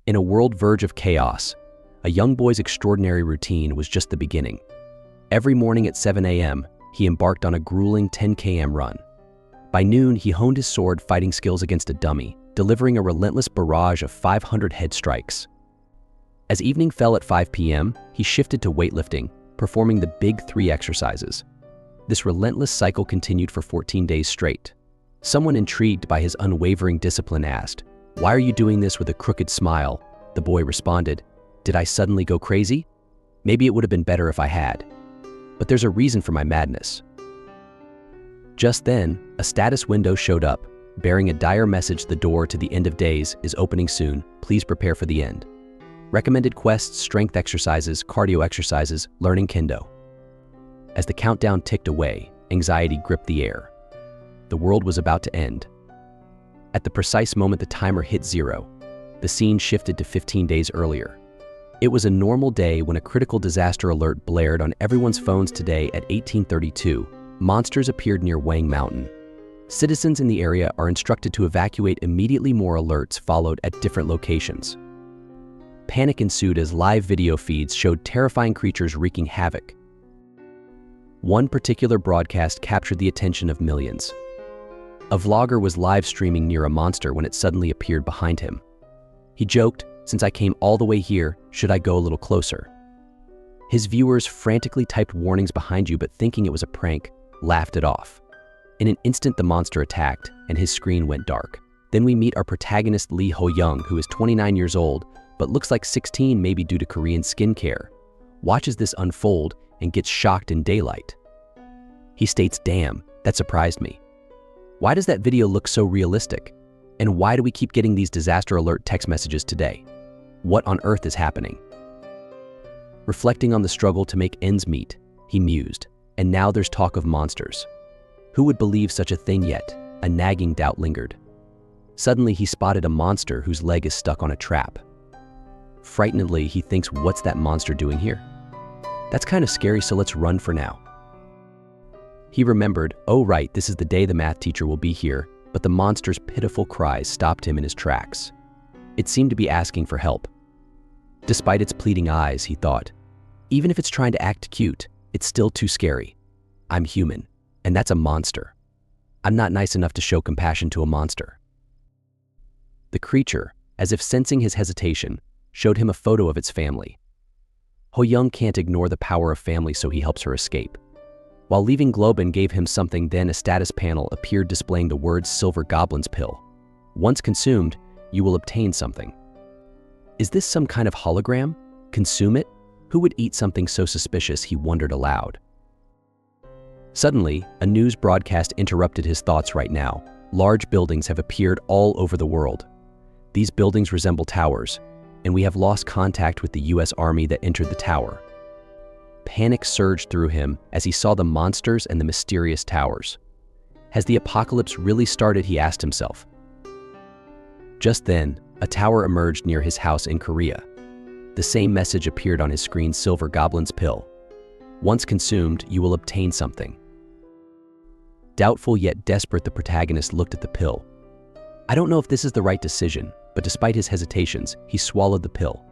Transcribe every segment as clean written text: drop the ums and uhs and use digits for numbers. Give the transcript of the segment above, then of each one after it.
In a world verge of chaos, a young boy's extraordinary routine was just the beginning. Every morning at 7 a.m., he embarked on a grueling 10 km run. By noon, he honed his sword fighting skills against a dummy, delivering a relentless barrage of 500 head strikes. As evening fell at 5 p.m., he shifted to weightlifting, performing the Big 3 exercises. This relentless cycle continued for 14 days straight. Someone intrigued by his unwavering discipline asked, "Why are you doing this with a crooked smile?" The boy responded, "Did I suddenly go crazy? Maybe it would have been better if I had. But there's a reason for my madness." Just then, a status window showed up, bearing a dire message: "The door to the end of days is opening soon. Please prepare for the end. Recommended quests, strength exercises, cardio exercises, learning kendo." As the countdown ticked away, anxiety gripped the air. The world was about to end. At the precise moment the timer hit 0, the scene shifted to 15 days earlier. It was a normal day when a critical disaster alert blared on everyone's phones. Today at 1832, monsters appeared near Wang Mountain. Citizens in the area are instructed to evacuate immediately. More alerts followed at different locations. Panic ensued as live video feeds showed terrifying creatures wreaking havoc. One particular broadcast captured the attention of millions. A vlogger was live streaming near a monster when it suddenly appeared behind him. He joked, "Since I came all the way here, should I go a little closer?" His viewers frantically typed warnings behind you, but thinking it was a prank, laughed it off. In an instant, the monster attacked, and his screen went dark. Then we meet our protagonist Lee Ho-young, who is 29 years old, but looks like 16, maybe due to Korean skincare. Watches this unfold and gets shocked in daylight. He states, "Damn, that surprised me. Why does that video look so realistic? And why do we keep getting these disaster alert text messages today? What on earth is happening?" Reflecting on the struggle to make ends meet, he mused, "And now there's talk of monsters. Who would believe such a thing yet?" A nagging doubt lingered. Suddenly, he spotted a monster whose leg is stuck on a trap. Frightenedly, he thinks, "What's that monster doing here? That's kind of scary, so let's run for now." He remembered, "Oh right, this is the day the math teacher will be here," but the monster's pitiful cries stopped him in his tracks. It seemed to be asking for help. Despite its pleading eyes, he thought, "Even if it's trying to act cute, it's still too scary. I'm human, and that's a monster. I'm not nice enough to show compassion to a monster." The creature, as if sensing his hesitation, showed him a photo of its family. Ho-young can't ignore the power of family, so he helps her escape. While leaving, Globin gave him something. Then a status panel appeared displaying the words "Silver Goblin's Pill. Once consumed, you will obtain something." Is this some kind of hologram? Consume it? Who would eat something so suspicious? He wondered aloud. Suddenly, a news broadcast interrupted his thoughts. Right now, large buildings have appeared all over the world. These buildings resemble towers, and we have lost contact with the U.S. Army that entered the tower. Panic surged through him as he saw the monsters and the mysterious towers. Has the apocalypse really started? He asked himself. Just then, a tower emerged near his house in Korea. The same message appeared on his screen: "Silver Goblin's Pill. Once consumed, you will obtain something." Doubtful yet desperate, the protagonist looked at the pill. "I don't know if this is the right decision," but despite his hesitations, he swallowed the pill.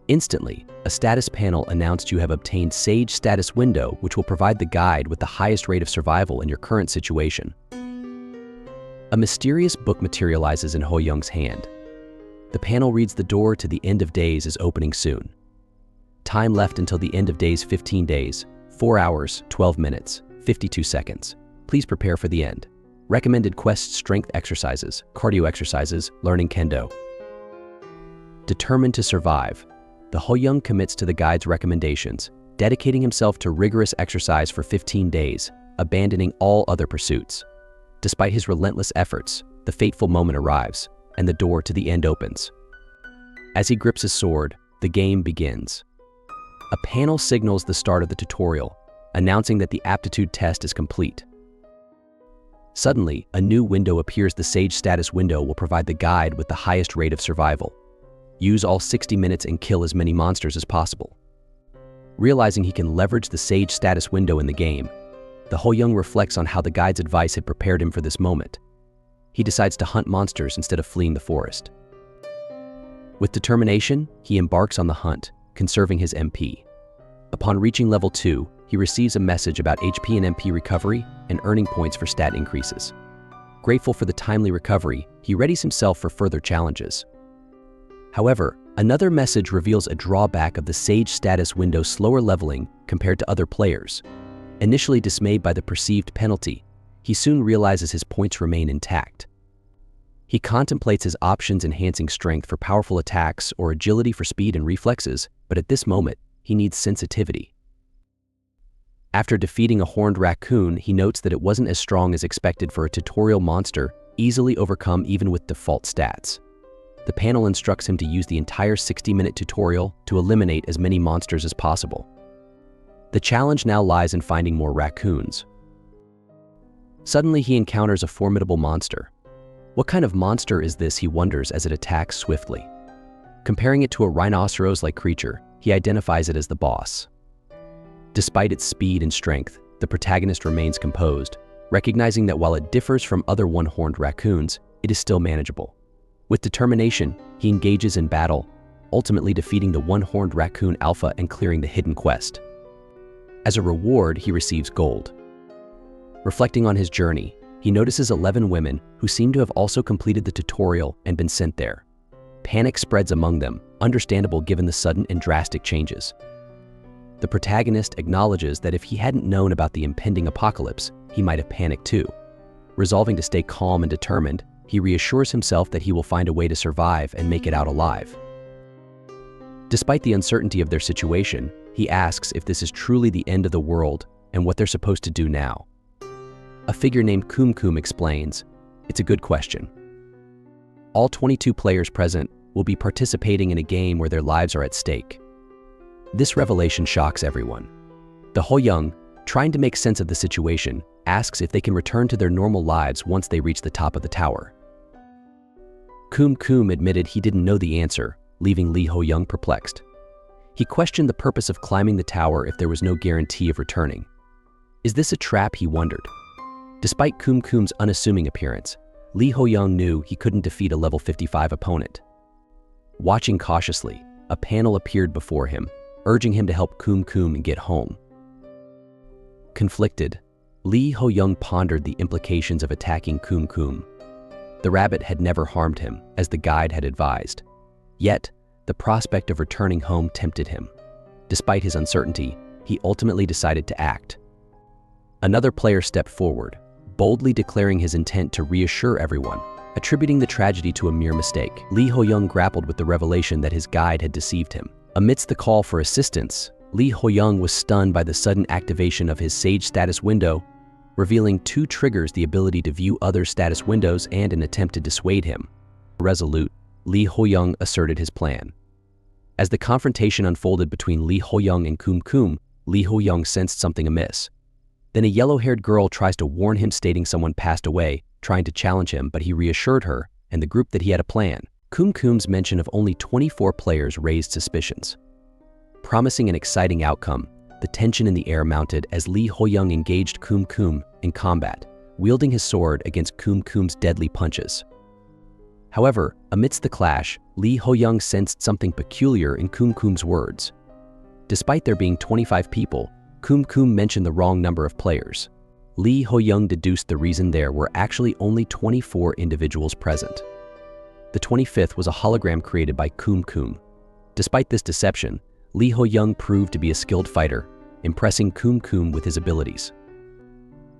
Instantly, a status panel announced, "You have obtained Sage Status Window, which will provide the guide with the highest rate of survival in your current situation." A mysterious book materializes in Ho-young's hand. The panel reads, "The door to the end of days is opening soon. Time left until the end of days: 15 days, 4 hours, 12 minutes, 52 seconds. Please prepare for the end. Recommended quests, strength exercises, cardio exercises, learning kendo." Determined to survive, the Ho-young commits to the guide's recommendations, dedicating himself to rigorous exercise for 15 days, abandoning all other pursuits. Despite his relentless efforts, the fateful moment arrives, and the door to the end opens. As he grips his sword, the game begins. A panel signals the start of the tutorial, announcing that the aptitude test is complete. Suddenly, a new window appears. "The Sage Status Window will provide the guide with the highest rate of survival. Use all 60 minutes and kill as many monsters as possible." Realizing he can leverage the Sage Status Window in the game, the Ho-young reflects on how the guide's advice had prepared him for this moment. He decides to hunt monsters instead of fleeing the forest. With determination, he embarks on the hunt, conserving his MP. Upon reaching level 2, he receives a message about HP and MP recovery and earning points for stat increases. Grateful for the timely recovery, he readies himself for further challenges. However, another message reveals a drawback of the Sage status window's slower leveling compared to other players. Initially dismayed by the perceived penalty, he soon realizes his points remain intact. He contemplates his options, enhancing strength for powerful attacks or agility for speed and reflexes, but at this moment, he needs sensitivity. After defeating a horned raccoon, he notes that it wasn't as strong as expected for a tutorial monster, easily overcome even with default stats. The panel instructs him to use the entire 60-minute tutorial to eliminate as many monsters as possible. The challenge now lies in finding more raccoons. Suddenly, he encounters a formidable monster. What kind of monster is this, he wonders as it attacks swiftly. Comparing it to a rhinoceros-like creature, he identifies it as the boss. Despite its speed and strength, the protagonist remains composed, recognizing that while it differs from other one-horned raccoons, it is still manageable. With determination, he engages in battle, ultimately defeating the one-horned raccoon alpha and clearing the hidden quest. As a reward, he receives gold. Reflecting on his journey, he notices 11 women who seem to have also completed the tutorial and been sent there. Panic spreads among them, understandable given the sudden and drastic changes. The protagonist acknowledges that if he hadn't known about the impending apocalypse, he might have panicked too. Resolving to stay calm and determined, he reassures himself that he will find a way to survive and make it out alive. Despite the uncertainty of their situation, he asks if this is truly the end of the world and what they're supposed to do now. A figure named Kum Kum explains, "It's a good question. All 22 players present will be participating in a game where their lives are at stake." This revelation shocks everyone. The Hoyoung, trying to make sense of the situation, asks if they can return to their normal lives once they reach the top of the tower. Kum Kum admitted he didn't know the answer, leaving Lee Ho-young perplexed. He questioned the purpose of climbing the tower if there was no guarantee of returning. Is this a trap, he wondered. Despite Kum Kum's unassuming appearance, Lee Ho-young knew he couldn't defeat a level 55 opponent. Watching cautiously, a panel appeared before him, urging him to help Kum Kum get home. Conflicted, Lee Ho-young pondered the implications of attacking Kum Kum. The rabbit had never harmed him, as the guide had advised. Yet, the prospect of returning home tempted him. Despite his uncertainty, he ultimately decided to act. Another player stepped forward, boldly declaring his intent to reassure everyone, attributing the tragedy to a mere mistake. Lee Ho-young grappled with the revelation that his guide had deceived him. Amidst the call for assistance, Lee Ho-young was stunned by the sudden activation of his Sage status window, revealing 2 triggers: the ability to view other status windows and an attempt to dissuade him. Resolute, Lee Ho-young asserted his plan. As the confrontation unfolded between Lee Ho-young and Kum Kum, Lee Ho-young sensed something amiss. Then a yellow-haired girl tries to warn him, stating someone passed away, trying to challenge him, but he reassured her and the group that he had a plan. Kum Kum's mention of only 24 players raised suspicions. Promising an exciting outcome, the tension in the air mounted as Lee Ho-young engaged Kum Kum in combat, wielding his sword against Kum Kum's deadly punches. However, amidst the clash, Lee Ho-young sensed something peculiar in Kum Kum's words. Despite there being 25 people, Kum Kum mentioned the wrong number of players. Lee Ho-young deduced the reason there were actually only 24 individuals present. The 25th was a hologram created by Kum Kum. Despite this deception, Lee Ho-young proved to be a skilled fighter, impressing Kum Kum with his abilities.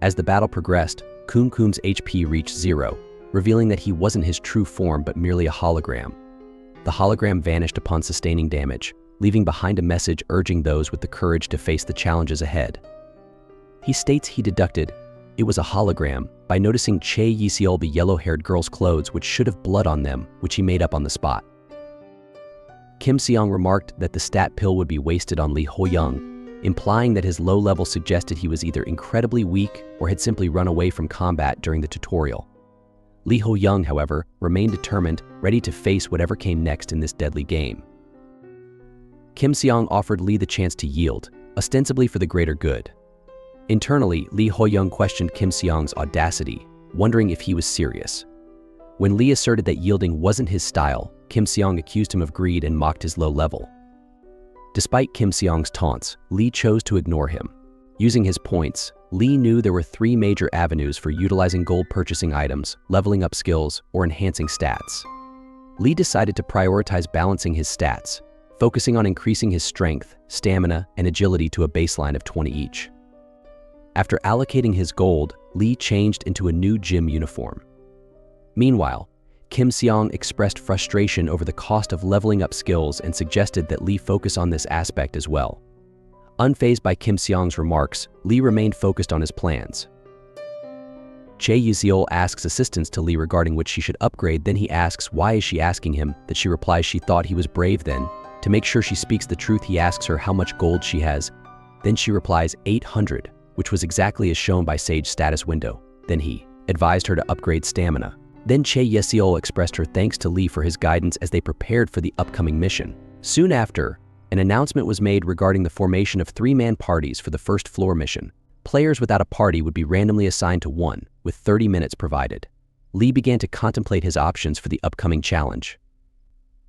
As the battle progressed, Kum Kum's HP reached 0, revealing that he wasn't his true form but merely a hologram. The hologram vanished upon sustaining damage, leaving behind a message urging those with the courage to face the challenges ahead. He states he deducted it was a hologram by noticing Che Yiseol, the yellow-haired girl's clothes, which should have blood on them, which he made up on the spot. Kim Seong remarked that the stat pill would be wasted on Lee Ho-young, implying that his low level suggested he was either incredibly weak or had simply run away from combat during the tutorial. Lee Ho-young, however, remained determined, ready to face whatever came next in this deadly game. Kim Seong offered Lee the chance to yield, ostensibly for the greater good. Internally, Lee Ho-young questioned Kim Seong's audacity, wondering if he was serious. When Lee asserted that yielding wasn't his style, Kim Seong accused him of greed and mocked his low level. Despite Kim Seong's taunts, Lee chose to ignore him. Using his points, Lee knew there were 3 major avenues for utilizing gold purchasing items, leveling up skills, or enhancing stats. Lee decided to prioritize balancing his stats, focusing on increasing his strength, stamina, and agility to a baseline of 20 each. After allocating his gold, Lee changed into a new gym uniform. Meanwhile, Kim Seong expressed frustration over the cost of leveling up skills and suggested that Lee focus on this aspect as well. Unfazed by Kim Seong's remarks, Lee remained focused on his plans. Chae Yi-seol asks assistance to Lee regarding which she should upgrade, then he asks why is she asking him, that she replies she thought he was brave then. To make sure she speaks the truth, he asks her how much gold she has. Then she replies 800, which was exactly as shown by Sage's status window. Then he advised her to upgrade stamina. Then Chae Yi-seol expressed her thanks to Lee for his guidance as they prepared for the upcoming mission. Soon after, an announcement was made regarding the formation of 3-man parties for the first floor mission. Players without a party would be randomly assigned to one, with 30 minutes provided. Lee began to contemplate his options for the upcoming challenge.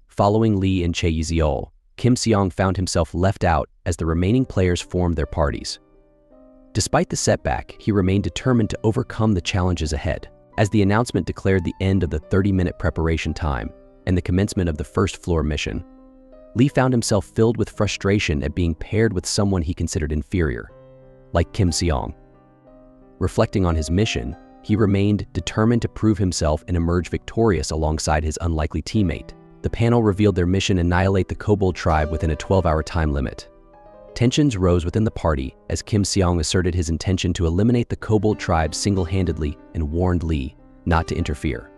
Following Lee and Chae Yi-seol, Kim Seong found himself left out as the remaining players formed their parties. Despite the setback, he remained determined to overcome the challenges ahead. As the announcement declared the end of the 30-minute preparation time and the commencement of the first floor mission, Lee found himself filled with frustration at being paired with someone he considered inferior, like Kim Seong. Reflecting on his mission, he remained determined to prove himself and emerge victorious alongside his unlikely teammate. The panel revealed their mission: annihilate the Kobold tribe within a 12-hour time limit. Tensions rose within the party as Kim Seong asserted his intention to eliminate the Kobold tribe single-handedly and warned Lee not to interfere.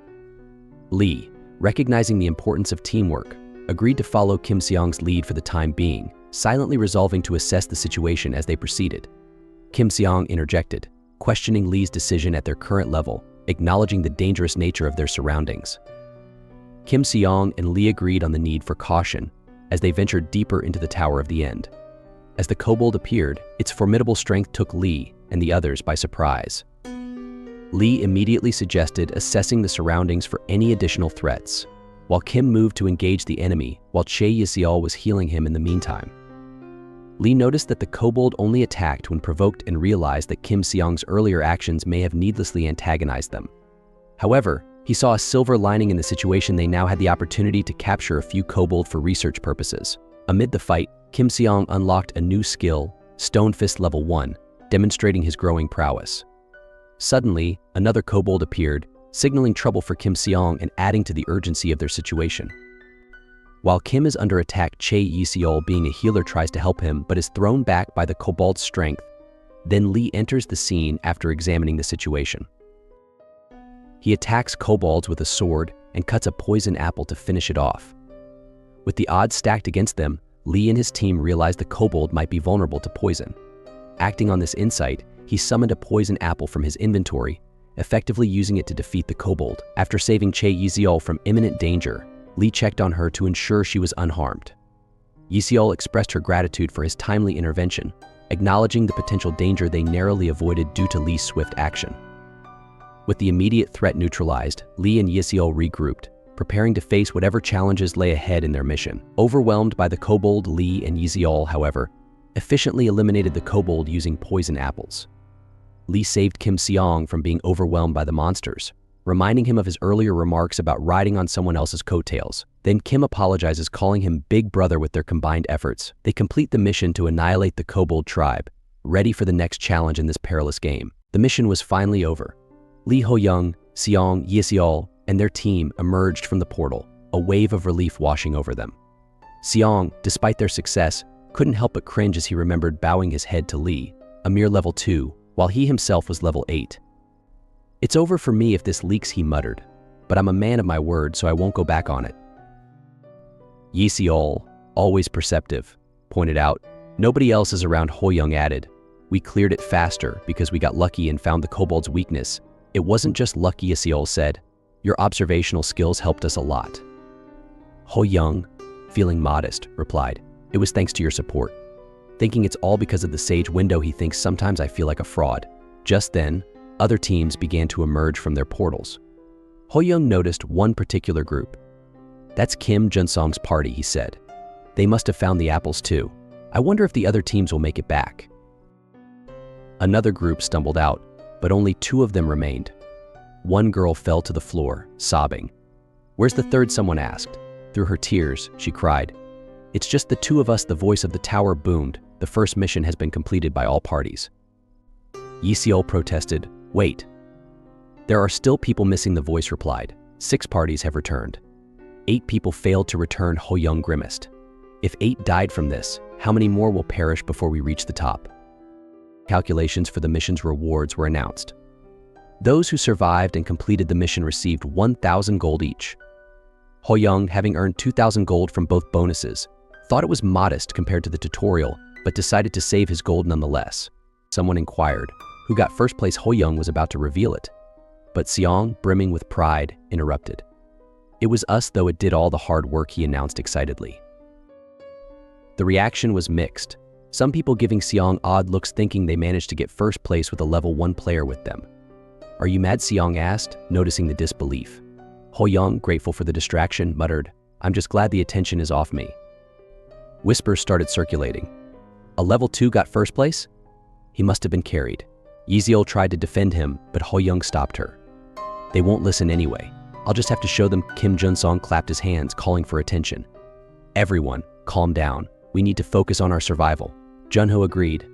Lee, recognizing the importance of teamwork, agreed to follow Kim Seong's lead for the time being, silently resolving to assess the situation as they proceeded. Kim Seong interjected, questioning Lee's decision at their current level, acknowledging the dangerous nature of their surroundings. Kim Seong and Lee agreed on the need for caution as they ventured deeper into the Tower of the End. As the kobold appeared, its formidable strength took Lee and the others by surprise. Lee immediately suggested assessing the surroundings for any additional threats, while Kim moved to engage the enemy while Chae Yi-seol was healing him in the meantime. Lee noticed that the kobold only attacked when provoked and realized that Kim Seong's earlier actions may have needlessly antagonized them. However, he saw a silver lining in the situation. They now had the opportunity to capture a few kobold for research purposes. Amid the fight, Kim Seong unlocked a new skill, Stone Fist Level 1, demonstrating his growing prowess. Suddenly, another kobold appeared, signaling trouble for Kim Seong and adding to the urgency of their situation. While Kim is under attack, Chae Yi-seol, being a healer, tries to help him but is thrown back by the kobold's strength. Then Lee enters the scene after examining the situation. He attacks kobolds with a sword and cuts a poison apple to finish it off. With the odds stacked against them, Lee and his team realized the kobold might be vulnerable to poison. Acting on this insight, he summoned a poison apple from his inventory, effectively using it to defeat the kobold. After saving Chae Yi-seol from imminent danger, Lee checked on her to ensure she was unharmed. Yi-seol expressed her gratitude for his timely intervention, acknowledging the potential danger they narrowly avoided due to Lee's swift action. With the immediate threat neutralized, Lee and Yi-seol regrouped, preparing to face whatever challenges lay ahead in their mission. Overwhelmed by the kobold, Lee and Yi-seol, however, efficiently eliminated the kobold using poison apples. Lee saved Kim Seong from being overwhelmed by the monsters, reminding him of his earlier remarks about riding on someone else's coattails. Then Kim apologizes, calling him Big Brother. With their combined efforts, they complete the mission to annihilate the kobold tribe, ready for the next challenge in this perilous game. The mission was finally over. Lee Ho-young, Seong, Yi-seol, and their team emerged from the portal, a wave of relief washing over them. Seong, despite their success, couldn't help but cringe as he remembered bowing his head to Lee, a mere level 2, while he himself was level 8. "It's over for me if this leaks," he muttered, "but I'm a man of my word, so I won't go back on it." Yi-seol, always perceptive, pointed out, "Nobody else is around." Ho-young added, "We cleared it faster because we got lucky and found the kobold's weakness." "It wasn't just luck," Yi-seol said. "Your observational skills helped us a lot." Ho-young, feeling modest, replied, "It was thanks to your support." Thinking it's all because of the sage window, he thinks, "Sometimes I feel like a fraud." Just then, other teams began to emerge from their portals. Ho-young noticed one particular group. "That's Kim Jun-song's party," he said. "They must have found the apples too. I wonder if the other teams will make it back." Another group stumbled out, but only 2 of them remained. One girl fell to the floor, sobbing. "Where's the third?" someone asked. Through her tears, she cried, "It's just the 2 of us." The voice of the tower boomed. The first mission has been completed by all parties. Yi protested, "Wait. There are still people missing," the voice replied. 6 parties have returned. 8 people failed to return, Ho-young grimaced. "If 8 died from this, how many more will perish before we reach the top?" Calculations for the mission's rewards were announced. Those who survived and completed the mission received 1,000 gold each. Ho-young, having earned 2,000 gold from both bonuses, thought it was modest compared to the tutorial, but decided to save his gold nonetheless. Someone inquired, who got first place. Ho-young was about to reveal it, but Seong, brimming with pride, interrupted. "It was us, though. It did all the hard work," he announced excitedly. The reaction was mixed. Some people giving Seong odd looks, thinking they managed to get first place with a level 1 player with them. "Are you mad?" Seong asked, noticing the disbelief. Ho-young, grateful for the distraction, muttered, "I'm just glad the attention is off me." Whispers started circulating. "A level 2 got first place? He must have been carried." Yi tried to defend him, but Ho-young stopped her. "They won't listen anyway. I'll just have to show them." Kim Jun-song clapped his hands, calling for attention. "Everyone, calm down. We need to focus on our survival." Junho agreed.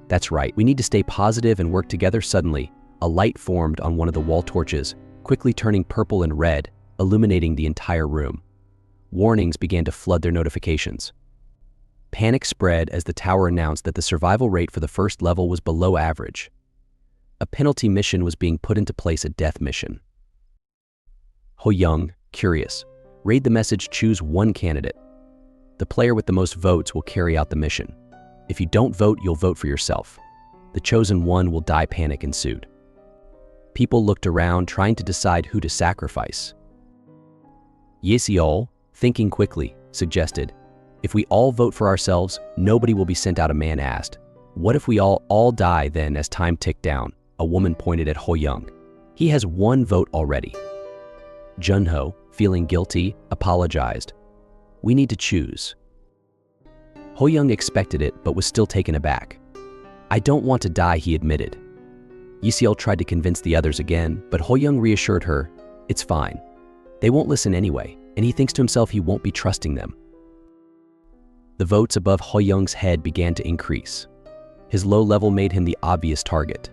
"That's right. We need to stay positive and work together." Suddenly, a light formed on one of the wall torches, quickly turning purple and red, illuminating the entire room. Warnings began to flood their notifications. Panic spread as the tower announced that the survival rate for the first level was below average. A penalty mission was being put into place, a death mission. Ho-young, curious, read the message. "Choose one candidate. The player with the most votes will carry out the mission. If you don't vote, you'll vote for yourself. The chosen one will die." Panic ensued. People looked around, trying to decide who to sacrifice. Yi, thinking quickly, suggested, "If we all vote for ourselves, nobody will be sent out." A man asked, "What if we all die then?" As time ticked down, a woman pointed at Ho-young. "He has 1 vote already." Junho, feeling guilty, apologized. "We need to choose." Ho-young expected it, but was still taken aback. "I don't want to die," he admitted. Yi tried to convince the others again, but Ho-young reassured her, "It's fine. They won't listen anyway," and he thinks to himself he won't be trusting them. The votes above Ho-young's head began to increase. His low level made him the obvious target.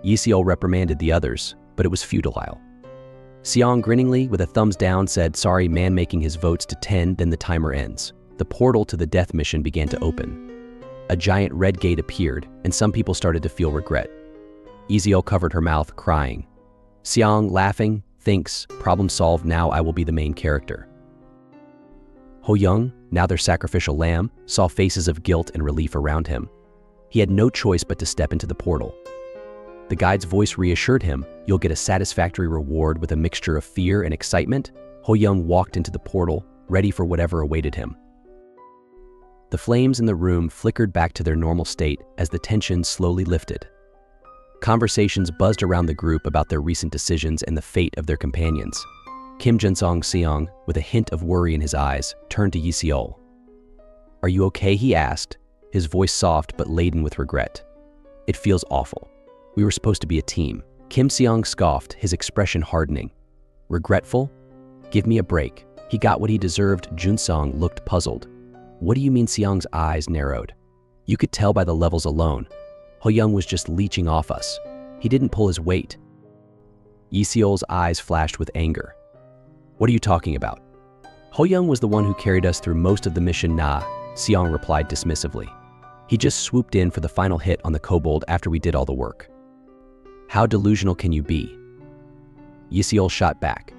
Yi reprimanded the others, but it was futile. Seong, grinningly, with a thumbs down, said, "Sorry, man," making his votes to 10. Then the timer ends. The portal to the death mission began to open. A giant red gate appeared, and some people started to feel regret. Yi covered her mouth, crying. Seong, laughing, thinks, "Problem solved, now I will be the main character." Ho-young, now their sacrificial lamb, saw faces of guilt and relief around him. He had no choice but to step into the portal. The guide's voice reassured him, "You'll get a satisfactory reward." With a mixture of fear and excitement, Ho-young walked into the portal, ready for whatever awaited him. The flames in the room flickered back to their normal state as the tension slowly lifted. Conversations buzzed around the group about their recent decisions and the fate of their companions. Kim Jun-song Seong, with a hint of worry in his eyes, turned to Yi. "Are you okay?" he asked, his voice soft but laden with regret. "It feels awful. We were supposed to be a team." Kim Seong scoffed, his expression hardening. "Regretful? Give me a break. He got what he deserved." Jun-song looked puzzled. "What do you mean?" Seong's eyes narrowed. "You could tell by the levels alone. Ho-young was just leeching off us. He didn't pull his weight." Yi-seol's eyes flashed with anger. "What are you talking about? Ho-young was the one who carried us through most of the mission." "Nah," Seong replied dismissively. "He just swooped in for the final hit on the kobold after we did all the work." "How delusional can you be?" Yi-seol shot back.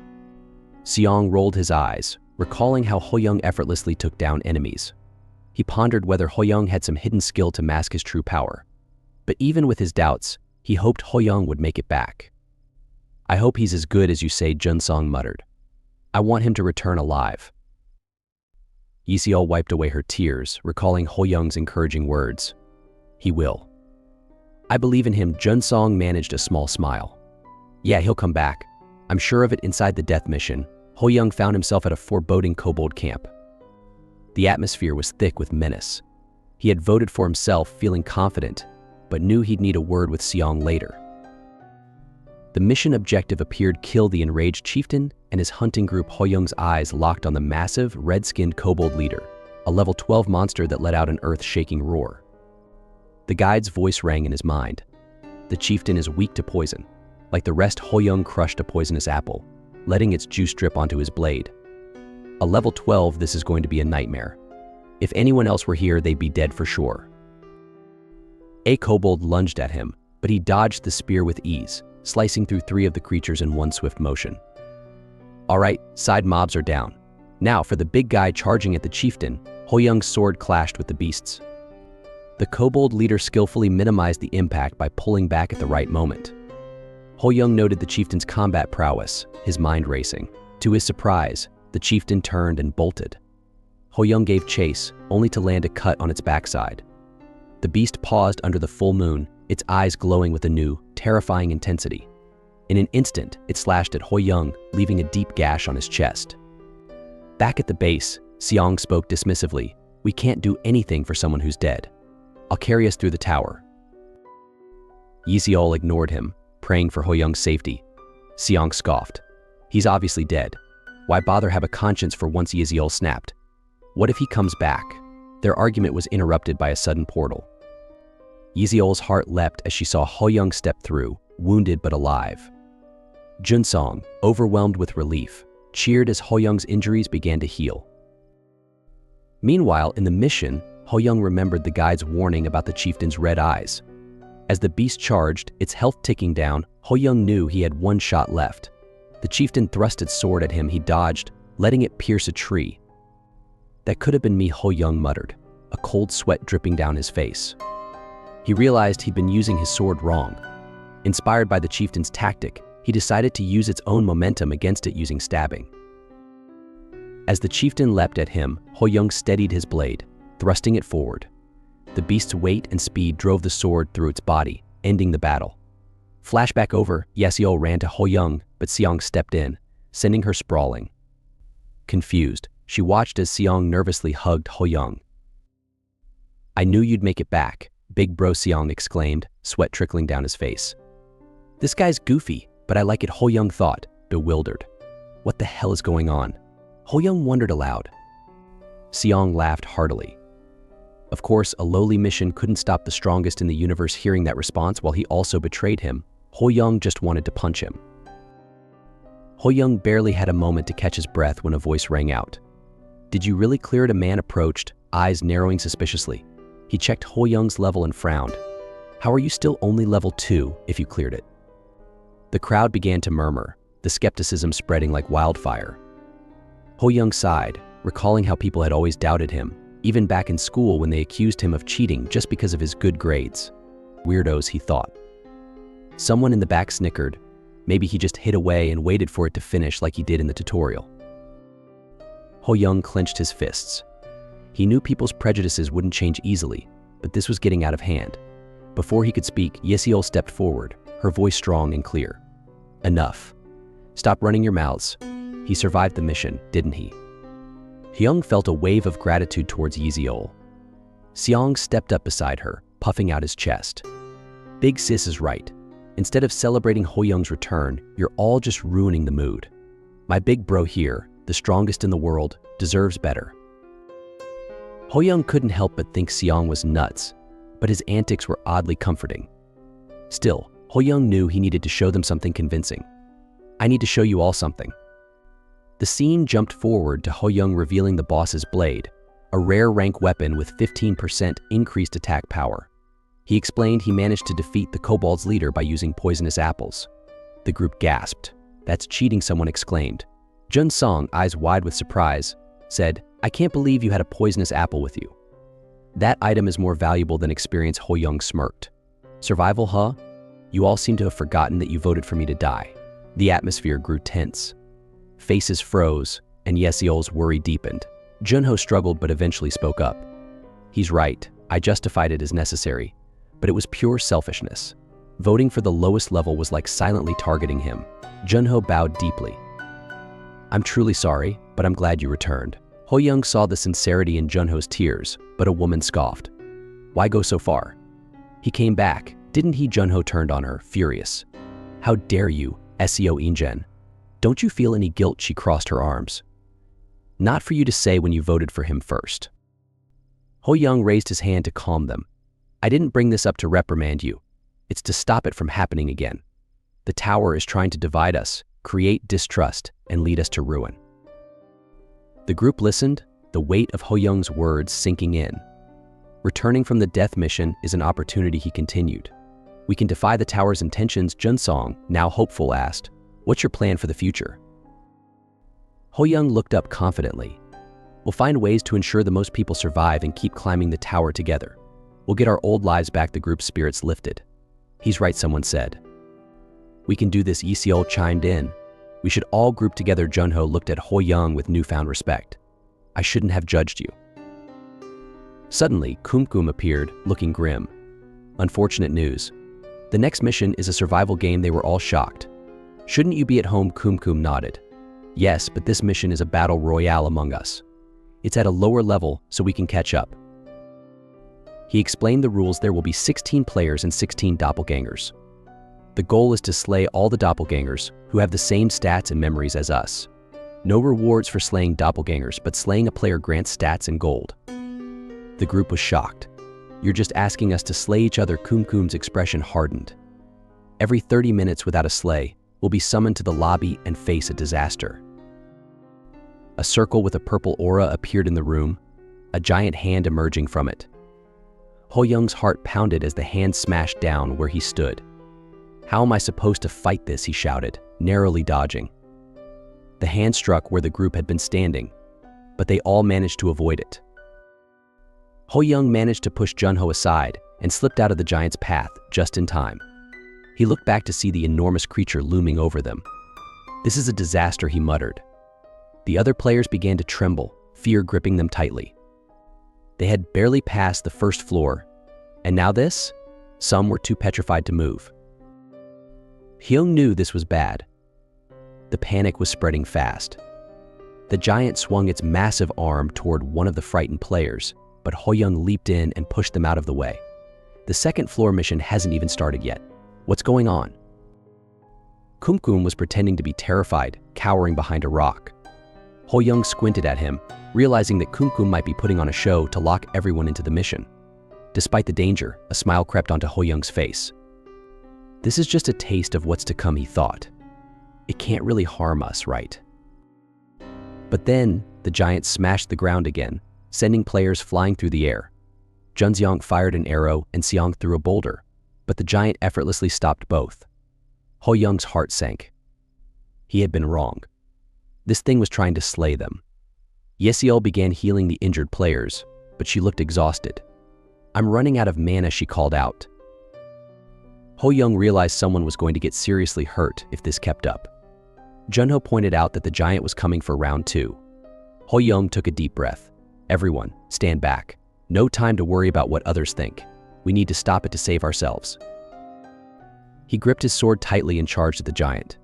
Seong rolled his eyes, recalling how Ho-young effortlessly took down enemies. He pondered whether Ho-young had some hidden skill to mask his true power. But even with his doubts, he hoped Ho-young would make it back. "I hope he's as good as you say," Jun-song muttered. "I want him to return alive." Yi-seol wiped away her tears, recalling Ho-young's encouraging words. "He will. I believe in him." Jun-song managed a small smile. "Yeah, he'll come back. I'm sure of it. Inside the death mission, Ho-young found himself at a foreboding kobold camp. The atmosphere was thick with menace. He had voted for himself, feeling confident, but knew he'd need a word with Seong later. The mission objective appeared: kill the enraged chieftain and his hunting group. Ho-young's eyes locked on the massive, red-skinned kobold leader, a level 12 monster that let out an earth-shaking roar. The guide's voice rang in his mind. The chieftain is weak to poison. Like the rest, Ho-young crushed a poisonous apple, letting its juice drip onto his blade. A level 12, this is going to be a nightmare. If anyone else were here, they'd be dead for sure. A kobold lunged at him, but he dodged the spear with ease, slicing through 3 of the creatures in one swift motion. All right, side mobs are down. Now for the big guy charging at the chieftain. Ho-young's sword clashed with the beasts. The kobold leader skillfully minimized the impact by pulling back at the right moment. Ho-young noted the chieftain's combat prowess, his mind racing. To his surprise, the chieftain turned and bolted. Ho-young gave chase, only to land a cut on its backside. The beast paused under the full moon, its eyes glowing with a new, terrifying intensity. In an instant, it slashed at Ho-young, leaving a deep gash on his chest. Back at the base, Seong spoke dismissively. We can't do anything for someone who's dead. I'll carry us through the tower. Yeseol ignored him, praying for Ho-young's safety. Seong scoffed. He's obviously dead. Why bother have a conscience for once? Yeseol snapped. What if he comes back? Their argument was interrupted by a sudden portal. Yeseol's heart leapt as she saw Ho-young step through, wounded but alive. Junsong, overwhelmed with relief, cheered as Ho-young's injuries began to heal. Meanwhile, in the mission, Ho-young remembered the guide's warning about the chieftain's red eyes. As the beast charged, its health ticking down, Ho-young knew he had 1 shot left. The chieftain thrust its sword at him. He dodged, letting it pierce a tree. That could have been me, Ho-young muttered, a cold sweat dripping down his face. He realized he'd been using his sword wrong. Inspired by the chieftain's tactic, he decided to use its own momentum against it using stabbing. As the chieftain leapt at him, Ho-young steadied his blade, thrusting it forward. The beast's weight and speed drove the sword through its body, ending the battle. Flashback over, Yeseol ran to Ho-young, but Seong stepped in, sending her sprawling. Confused, she watched as Seong nervously hugged Ho-young. I knew you'd make it back, big bro, Seong exclaimed, sweat trickling down his face. This guy's goofy, but I like it, Ho-young thought, bewildered. What the hell is going on? Ho-young wondered aloud. Seong laughed heartily. Of course, a lowly mission couldn't stop the strongest in the universe. Hearing that response while he also betrayed him, Ho-young just wanted to punch him. Ho-young barely had a moment to catch his breath when a voice rang out. Did you really clear it? A man approached, eyes narrowing suspiciously. He checked Ho-young's level and frowned. How are you still only level 2 if you cleared it? The crowd began to murmur, the skepticism spreading like wildfire. Ho-young sighed, recalling how people had always doubted him, even back in school when they accused him of cheating just because of his good grades. Weirdos, he thought. Someone in the back snickered. Maybe he just hid away and waited for it to finish like he did in the tutorial. Ho-young clenched his fists. He knew people's prejudices wouldn't change easily, but this was getting out of hand. Before he could speak, Yeseol stepped forward, her voice strong and clear. Enough. Stop running your mouths. He survived the mission, didn't he? Hyung felt a wave of gratitude towards Yeseol. Seong stepped up beside her, puffing out his chest. Big sis is right. Instead of celebrating Ho-young's return, you're all just ruining the mood. My big bro here, the strongest in the world, deserves better. Ho-young couldn't help but think Seong was nuts, but his antics were oddly comforting. Still, Ho-young knew he needed to show them something convincing. I need to show you all something. The scene jumped forward to Ho-young revealing the boss's blade, a rare rank weapon with 15% increased attack power. He explained he managed to defeat the kobold's leader by using poisonous apples. The group gasped. That's cheating, someone exclaimed. Junsong, eyes wide with surprise, said, I can't believe you had a poisonous apple with you. That item is more valuable than experience, Ho-young smirked. Survival, huh? You all seem to have forgotten that you voted for me to die. The atmosphere grew tense. Faces froze, and Yeseol's worry deepened. Junho struggled but eventually spoke up. He's right, I justified it as necessary, but it was pure selfishness. Voting for the lowest level was like silently targeting him. Junho bowed deeply. I'm truly sorry, but I'm glad you returned. Ho-young saw the sincerity in Junho's tears, but a woman scoffed. Why go so far? He came back, didn't he? Junho turned on her, furious. How dare you, Seo Injen? Don't you feel any guilt? She crossed her arms. Not for you to say when you voted for him first. Ho-young raised his hand to calm them. I didn't bring this up to reprimand you. It's to stop it from happening again. The tower is trying to divide us, create distrust, and lead us to ruin. The group listened, the weight of Ho-young's words sinking in. Returning from the death mission is an opportunity, he continued. We can defy the tower's intentions. Junsong, now hopeful, asked, what's your plan for the future? Ho-young looked up confidently. We'll find ways to ensure the most people survive and keep climbing the tower together. We'll get our old lives back. The group's spirits lifted. He's right, someone said. We can do this, Yeseol chimed in. We should all group together. Junho looked at Ho-young with newfound respect. I shouldn't have judged you. Suddenly, Kumkum appeared, looking grim. Unfortunate news. The next mission is a survival game. They were all shocked. Shouldn't you be at home? Kumkum nodded. Yes, but this mission is a battle royale among us. It's at a lower level, so we can catch up. He explained the rules. There will be 16 players and 16 doppelgangers. The goal is to slay all the doppelgangers who have the same stats and memories as us. No rewards for slaying doppelgangers, but slaying a player grants stats and gold. The group was shocked. You're just asking us to slay each other. Kumkum's expression hardened. Every 30 minutes without a slay, we'll be summoned to the lobby and face a disaster. A circle with a purple aura appeared in the room, a giant hand emerging from it. Ho-young's heart pounded as the hand smashed down where he stood. How am I supposed to fight this? He shouted, narrowly dodging. The hand struck where the group had been standing, but they all managed to avoid it. Ho-young managed to push Junho aside and slipped out of the giant's path just in time. He looked back to see the enormous creature looming over them. This is a disaster, he muttered. The other players began to tremble, fear gripping them tightly. They had barely passed the first floor, and now this? Some were too petrified to move. Hyung knew this was bad. The panic was spreading fast. The giant swung its massive arm toward one of the frightened players, but Ho-young leaped in and pushed them out of the way. The second floor mission hasn't even started yet. What's going on? Kumkum was pretending to be terrified, cowering behind a rock. Ho-young squinted at him, realizing that Kumkum might be putting on a show to lock everyone into the mission. Despite the danger, a smile crept onto Ho-young's face. This is just a taste of what's to come, he thought. It can't really harm us, right? But then, the giant smashed the ground again, sending players flying through the air. Junseong fired an arrow and Seong threw a boulder, but the giant effortlessly stopped both. Ho-young's heart sank. He had been wrong. This thing was trying to slay them. Yeseol began healing the injured players, but she looked exhausted. I'm running out of mana, she called out. Ho-young realized someone was going to get seriously hurt if this kept up. Junho pointed out that the giant was coming for round 2. Ho-young took a deep breath. Everyone, stand back. No time to worry about what others think. We need to stop it to save ourselves. He gripped his sword tightly and charged at the giant.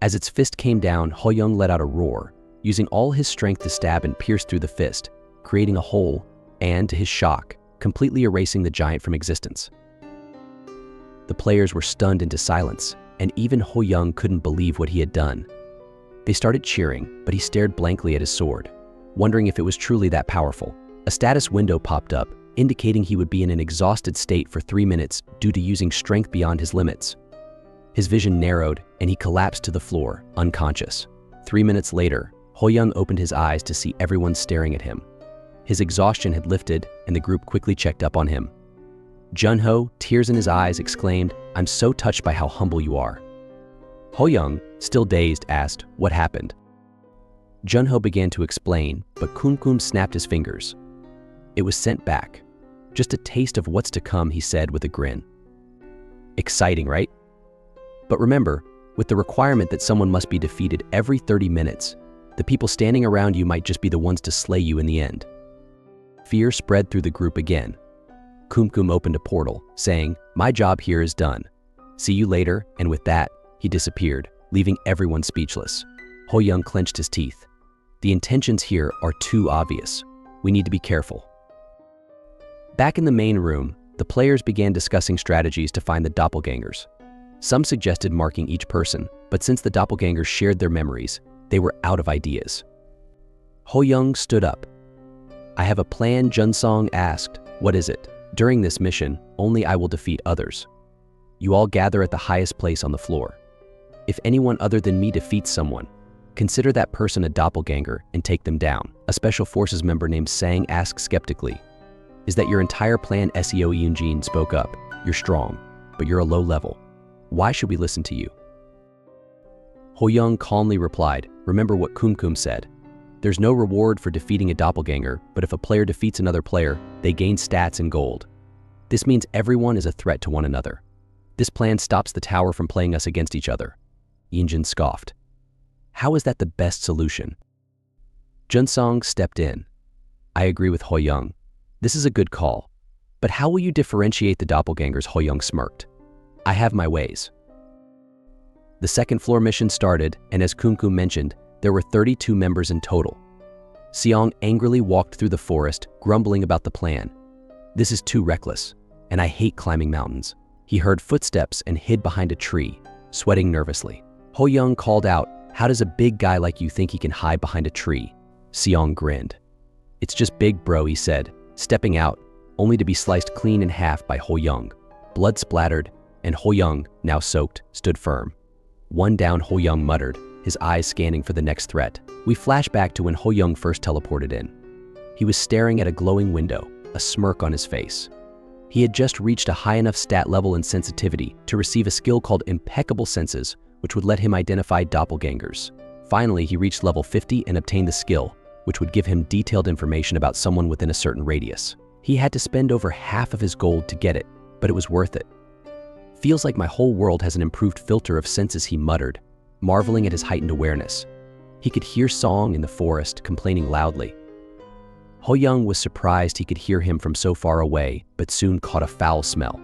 As its fist came down, Ho-young let out a roar, using all his strength to stab and pierce through the fist, creating a hole and, to his shock, completely erasing the giant from existence. The players were stunned into silence, and even Ho-young couldn't believe what he had done. They started cheering, but he stared blankly at his sword, wondering if it was truly that powerful. A status window popped up, indicating he would be in an exhausted state for 3 minutes due to using strength beyond his limits. His vision narrowed, and he collapsed to the floor, unconscious. 3 minutes later, Ho-young opened his eyes to see everyone staring at him. His exhaustion had lifted, and the group quickly checked up on him. Junho, tears in his eyes, exclaimed, I'm so touched by how humble you are. Ho-young, still dazed, asked, what happened? Junho began to explain, but Kumkum snapped his fingers. It was sent back. Just a taste of what's to come, he said with a grin. Exciting, right? But remember, with the requirement that someone must be defeated every 30 minutes, the people standing around you might just be the ones to slay you in the end. Fear spread through the group again. Kumkum opened a portal, saying, "My job here is done. See you later," and with that, he disappeared, leaving everyone speechless. Ho-young clenched his teeth. The intentions here are too obvious. We need to be careful. Back in the main room, the players began discussing strategies to find the doppelgangers. Some suggested marking each person, but since the doppelgangers shared their memories, they were out of ideas. Ho-young stood up. "I have a plan," Junsong asked. "What is it?" "During this mission, only I will defeat others. You all gather at the highest place on the floor. If anyone other than me defeats someone, consider that person a doppelganger and take them down." A special forces member named Sang asked skeptically, "Is that your entire plan?" Seo Yoonjin spoke up. "You're strong, but you're a low level. Why should we listen to you?" Ho-young calmly replied, "Remember what Kumkum said. There's no reward for defeating a doppelganger, but if a player defeats another player, they gain stats and gold. This means everyone is a threat to one another. This plan stops the tower from playing us against each other." Yoonjin scoffed. "How is that the best solution?" Junsong stepped in. "I agree with Ho-young. This is a good call. But how will you differentiate the doppelgangers?" Ho-young smirked. "I have my ways." The second floor mission started, and as Kumkum mentioned, there were 32 members in total. Seong angrily walked through the forest, grumbling about the plan. "This is too reckless, and I hate climbing mountains." He heard footsteps and hid behind a tree, sweating nervously. Ho-young called out, "How does a big guy like you think he can hide behind a tree?" Seong grinned. "It's just big, bro," he said, stepping out, only to be sliced clean in half by Ho-young. Blood splattered, and Ho-young, now soaked, stood firm. "One down," Ho-young muttered, his eyes scanning for the next threat. We flash back to when Ho-young first teleported in. He was staring at a glowing window, a smirk on his face. He had just reached a high enough stat level and sensitivity to receive a skill called Impeccable Senses, which would let him identify doppelgangers. Finally, he reached level 50 and obtained the skill, which would give him detailed information about someone within a certain radius. He had to spend over half of his gold to get it, but it was worth it. "Feels like my whole world has an improved filter of senses," he muttered, marveling at his heightened awareness. He could hear Song in the forest complaining loudly. Ho-young was surprised he could hear him from so far away, but soon caught a foul smell.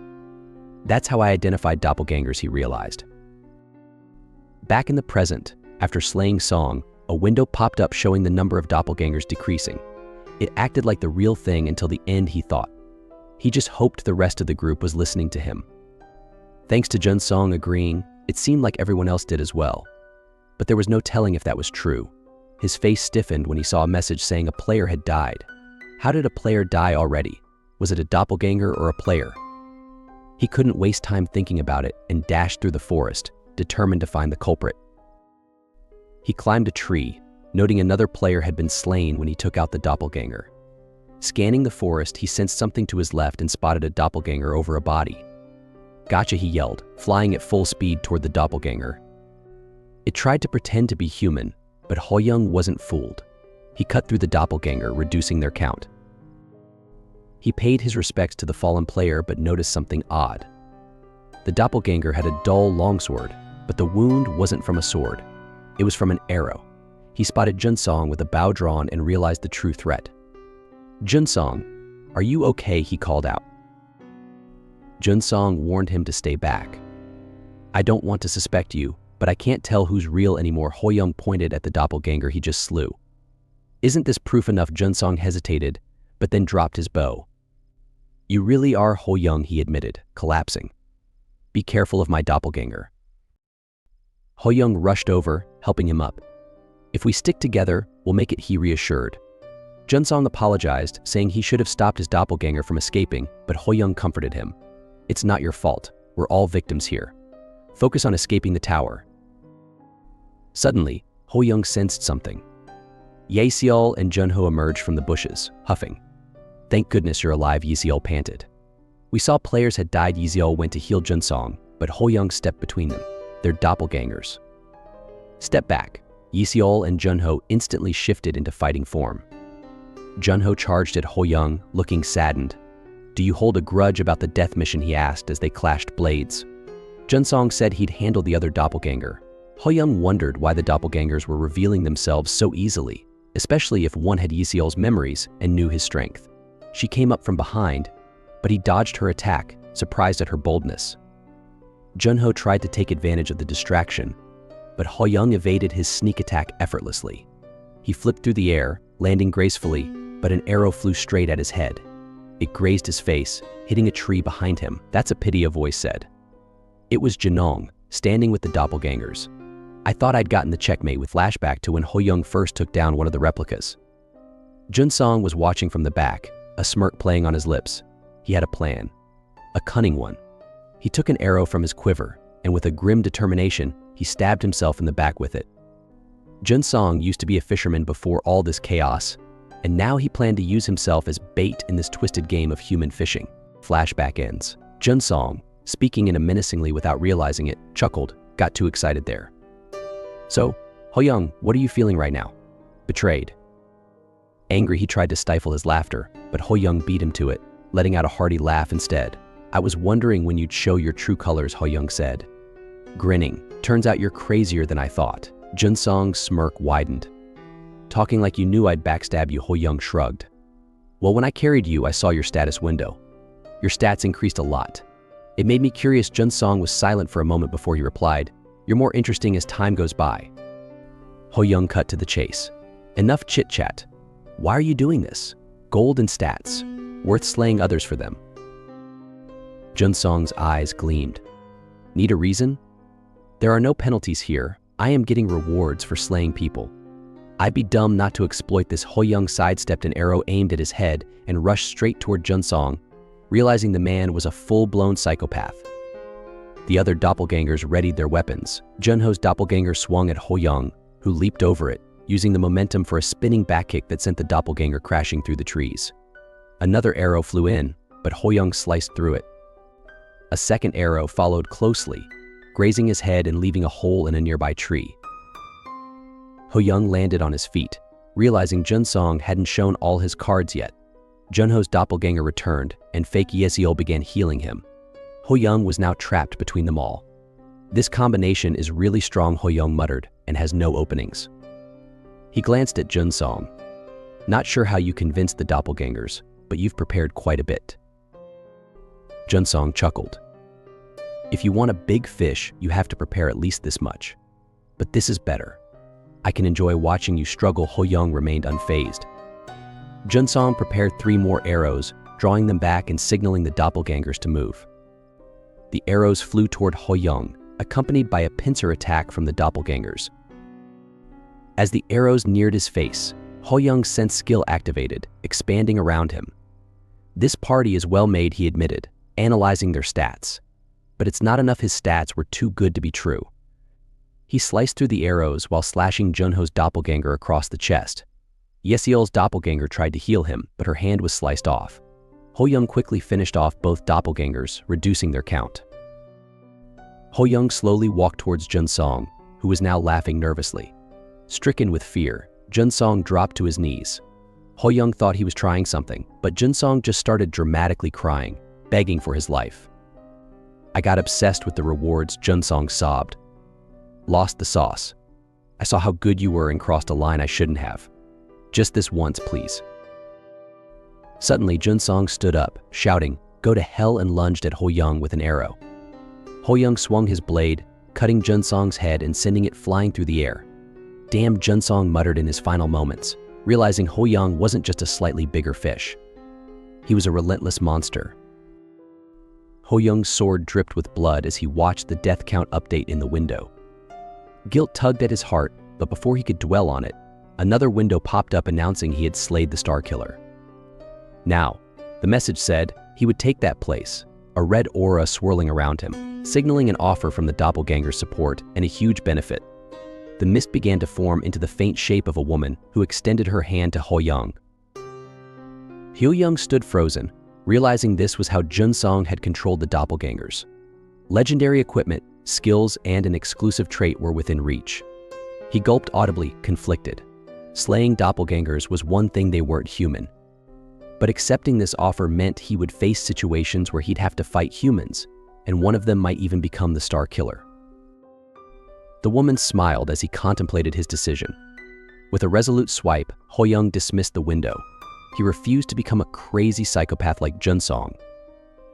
"That's how I identified doppelgangers," he realized. Back in the present, after slaying Song, a window popped up showing the number of doppelgangers decreasing. It acted like the real thing until the end, he thought. He just hoped the rest of the group was listening to him. Thanks to Junsong agreeing, it seemed like everyone else did as well. But there was no telling if that was true. His face stiffened when he saw a message saying a player had died. How did a player die already? Was it a doppelganger or a player? He couldn't waste time thinking about it and dashed through the forest, determined to find the culprit. He climbed a tree, noting another player had been slain when he took out the doppelganger. Scanning the forest, he sensed something to his left and spotted a doppelganger over a body. "Gotcha," he yelled, flying at full speed toward the doppelganger. It tried to pretend to be human, but Ho-young wasn't fooled. He cut through the doppelganger, reducing their count. He paid his respects to the fallen player but noticed something odd. The doppelganger had a dull longsword, but the wound wasn't from a sword. It was from an arrow. He spotted Junsong with a bow drawn and realized the true threat. "Junsong, are you okay?" he called out. Junsong warned him to stay back. "I don't want to suspect you, but I can't tell who's real anymore." Ho-young pointed at the doppelganger he just slew. "Isn't this proof enough?" Junsong hesitated, but then dropped his bow. "You really are Ho-young," he admitted, collapsing. "Be careful of my doppelganger." Ho-young rushed over, helping him up. "If we stick together, we'll make it," he reassured. Junsong apologized, saying he should have stopped his doppelganger from escaping, but Ho-young comforted him. "It's not your fault. We're all victims here. Focus on escaping the tower." Suddenly, Ho-young sensed something. Yeseol and Junho emerged from the bushes, huffing. "Thank goodness you're alive," Yeseol panted. "We saw players had died." Yeseol went to heal Junsong, but Ho-young stepped between them. "They're doppelgangers." "Step back." Yeseol and Junho instantly shifted into fighting form. Junho charged at Ho-young, looking saddened. "Do you hold a grudge about the death mission?" he asked as they clashed blades. Junsong said he'd handle the other doppelganger. Ho-young wondered why the doppelgangers were revealing themselves so easily, especially if one had Yeseol's memories and knew his strength. She came up from behind, but he dodged her attack, surprised at her boldness. Junho tried to take advantage of the distraction, but Ho-young evaded his sneak attack effortlessly. He flipped through the air, landing gracefully, but an arrow flew straight at his head. It grazed his face, hitting a tree behind him. "That's a pity," a voice said. It was Jinong, standing with the doppelgangers. "I thought I'd gotten the checkmate," with flashback to when Ho-young first took down one of the replicas. Junsong was watching from the back, a smirk playing on his lips. He had a plan, a cunning one. He took an arrow from his quiver, and with a grim determination, he stabbed himself in the back with it. Junsong used to be a fisherman before all this chaos, and now he planned to use himself as bait in this twisted game of human fishing. Flashback ends. Junsong, speaking in a menacingly without realizing it, chuckled, got too excited there. "So, Ho-young, what are you feeling right now?" "Betrayed." Angry, he tried to stifle his laughter, but Ho-young beat him to it, letting out a hearty laugh instead. "I was wondering when you'd show your true colors," Ho-young said. Grinning, "Turns out you're crazier than I thought." Junsong's smirk widened. "Talking like you knew I'd backstab you," Ho-young shrugged. "Well, when I carried you, I saw your status window. Your stats increased a lot. It made me curious." Junsong was silent for a moment before he replied, "You're more interesting as time goes by." Ho-young cut to the chase. "Enough chit-chat. Why are you doing this? Gold and stats. Worth slaying others for them." Junsong's eyes gleamed. "Need a reason? There are no penalties here. I am getting rewards for slaying people. I'd be dumb not to exploit this." Ho-young sidestepped an arrow aimed at his head and rushed straight toward Junsong, realizing the man was a full-blown psychopath. The other doppelgangers readied their weapons. Junho's doppelganger swung at Ho-young, who leaped over it, using the momentum for a spinning back kick that sent the doppelganger crashing through the trees. Another arrow flew in, but Ho-young sliced through it. A second arrow followed closely, grazing his head and leaving a hole in a nearby tree. Ho-young landed on his feet, realizing Junsong hadn't shown all his cards yet. Junho's doppelganger returned, and fake yahello began healing him. Ho-young was now trapped between them all. "This combination is really strong," Ho-young muttered, "and has no openings." He glanced at Junsong. "Not sure how you convinced the doppelgangers, but you've prepared quite a bit." Junsong chuckled. "If you want a big fish, you have to prepare at least this much. But this is better. I can enjoy watching you struggle." Ho-young remained unfazed. Junsong prepared 3 more arrows, drawing them back and signaling the doppelgangers to move. The arrows flew toward Ho-young, accompanied by a pincer attack from the doppelgangers. As the arrows neared his face, Ho-young's sense skill activated, expanding around him. "This party is well made," he admitted, analyzing their stats. But it's not enough his stats were too good to be true. He sliced through the arrows while slashing Junho's doppelganger across the chest. Yesiel's doppelganger tried to heal him, but her hand was sliced off. Ho-young quickly finished off both doppelgangers, reducing their count. Ho-young slowly walked towards Junsong, who was now laughing nervously. Stricken with fear, Junsong dropped to his knees. Ho-young thought he was trying something, but Junsong just started dramatically crying, begging for his life. "I got obsessed with the rewards," Junsong sobbed. "Lost the sauce. I saw how good you were and crossed a line I shouldn't have. Just this once, please." Suddenly, Junsong stood up, shouting, "Go to hell," and lunged at Ho-young with an arrow. Ho-young swung his blade, cutting Junsong's head and sending it flying through the air. "Damn," Junsong muttered in his final moments, realizing Ho-young wasn't just a slightly bigger fish. He was a relentless monster. Ho-young's sword dripped with blood as he watched the death count update in the window. Guilt tugged at his heart, but before he could dwell on it, another window popped up announcing he had slayed the Star Killer. Now, the message said, he would take that place, a red aura swirling around him, signaling an offer from the doppelganger's support and a huge benefit. The mist began to form into the faint shape of a woman who extended her hand to Ho-young. Ho-young stood frozen, realizing this was how Junsong had controlled the doppelgangers. Legendary equipment, skills, and an exclusive trait were within reach. He gulped audibly, conflicted. Slaying doppelgangers was one thing, they weren't human. But accepting this offer meant he would face situations where he'd have to fight humans, and one of them might even become the Star Killer. The woman smiled as he contemplated his decision. With a resolute swipe, Ho-young dismissed the window. He refused to become a crazy psychopath like Junsong.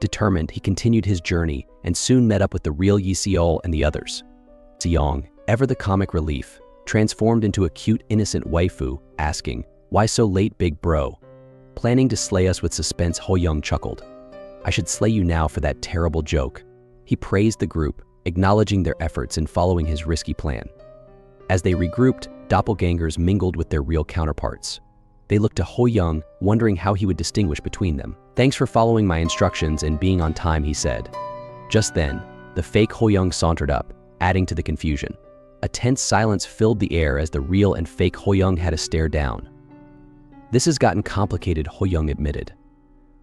Determined, he continued his journey and soon met up with the real Yeseol and the others. Seong, ever the comic relief, transformed into a cute, innocent waifu, asking, "Why so late, big bro?" Planning to slay us with suspense, Ho-young chuckled. "I should slay you now for that terrible joke." He praised the group, acknowledging their efforts in following his risky plan. As they regrouped, doppelgangers mingled with their real counterparts. They looked to Ho-young, wondering how he would distinguish between them. "Thanks for following my instructions and being on time," he said. Just then, the fake Ho-young sauntered up, adding to the confusion. A tense silence filled the air as the real and fake Ho-young had to stare down. "This has gotten complicated," Ho-young admitted.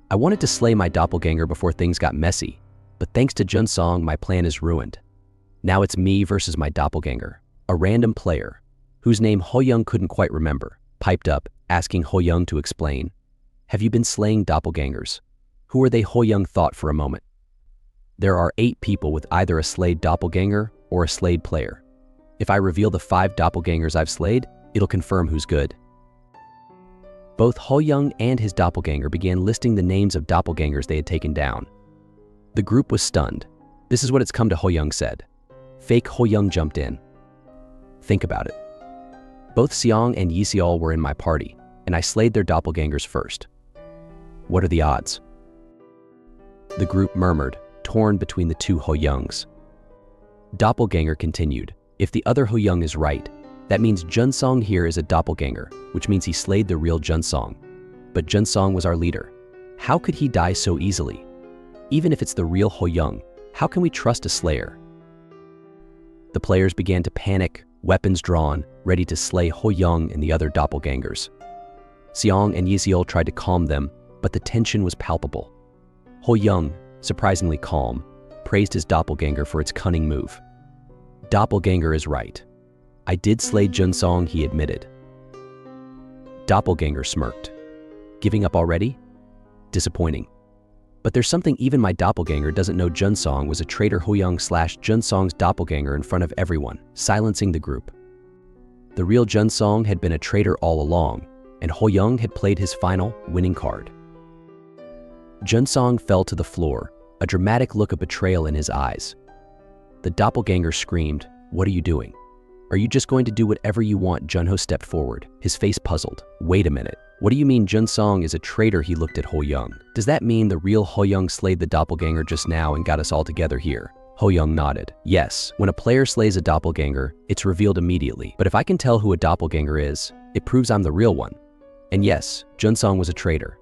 "I wanted to slay my doppelganger before things got messy, but thanks to Junsong, my plan is ruined. Now it's me versus my doppelganger." A random player, whose name Ho-young couldn't quite remember, piped up, asking Ho-young to explain. "Have you been slaying doppelgangers? Who are they?" Ho-young thought for a moment. "There are 8 people with either a slayed doppelganger or a slayed player. If I reveal the 5 doppelgangers I've slayed, it'll confirm who's good." Both Ho-young and his doppelganger began listing the names of doppelgangers they had taken down. The group was stunned. "This is what it's come to," Ho-young said. Fake Ho-young jumped in. "Think about it. Both Seong and Yeseol were in my party, and I slayed their doppelgangers first. What are the odds?" The group murmured, torn between the 2 Ho-youngs. Doppelganger continued. "If the other Ho-young is right, that means Junsong here is a doppelganger, which means he slayed the real Junsong. But Junsong was our leader. How could he die so easily? Even if it's the real Ho-young, how can we trust a slayer?" The players began to panic, weapons drawn, ready to slay Ho-young and the other doppelgangers. Seong and Yeseol tried to calm them, but the tension was palpable. Ho-young, surprisingly calm, praised his doppelganger for its cunning move. "Doppelganger is right. I did slay Junsong," he admitted. Doppelganger smirked. "Giving up already? Disappointing. But there's something even my doppelganger doesn't know. Junsong was a traitor." Ho-young/Junsong's doppelganger in front of everyone, silencing the group. The real Junsong had been a traitor all along, and Ho-young had played his final, winning card. Junsong fell to the floor, a dramatic look of betrayal in his eyes. The doppelganger screamed, "What are you doing? Are you just going to do whatever you want?" Junho stepped forward, his face puzzled. "Wait a minute. What do you mean Junsong is a traitor?" He looked at Ho-young. "Does that mean the real Ho-young slayed the doppelganger just now and got us all together here?" Ho-young nodded. "Yes, when a player slays a doppelganger, it's revealed immediately. But if I can tell who a doppelganger is, it proves I'm the real one. And yes, Junsong was a traitor.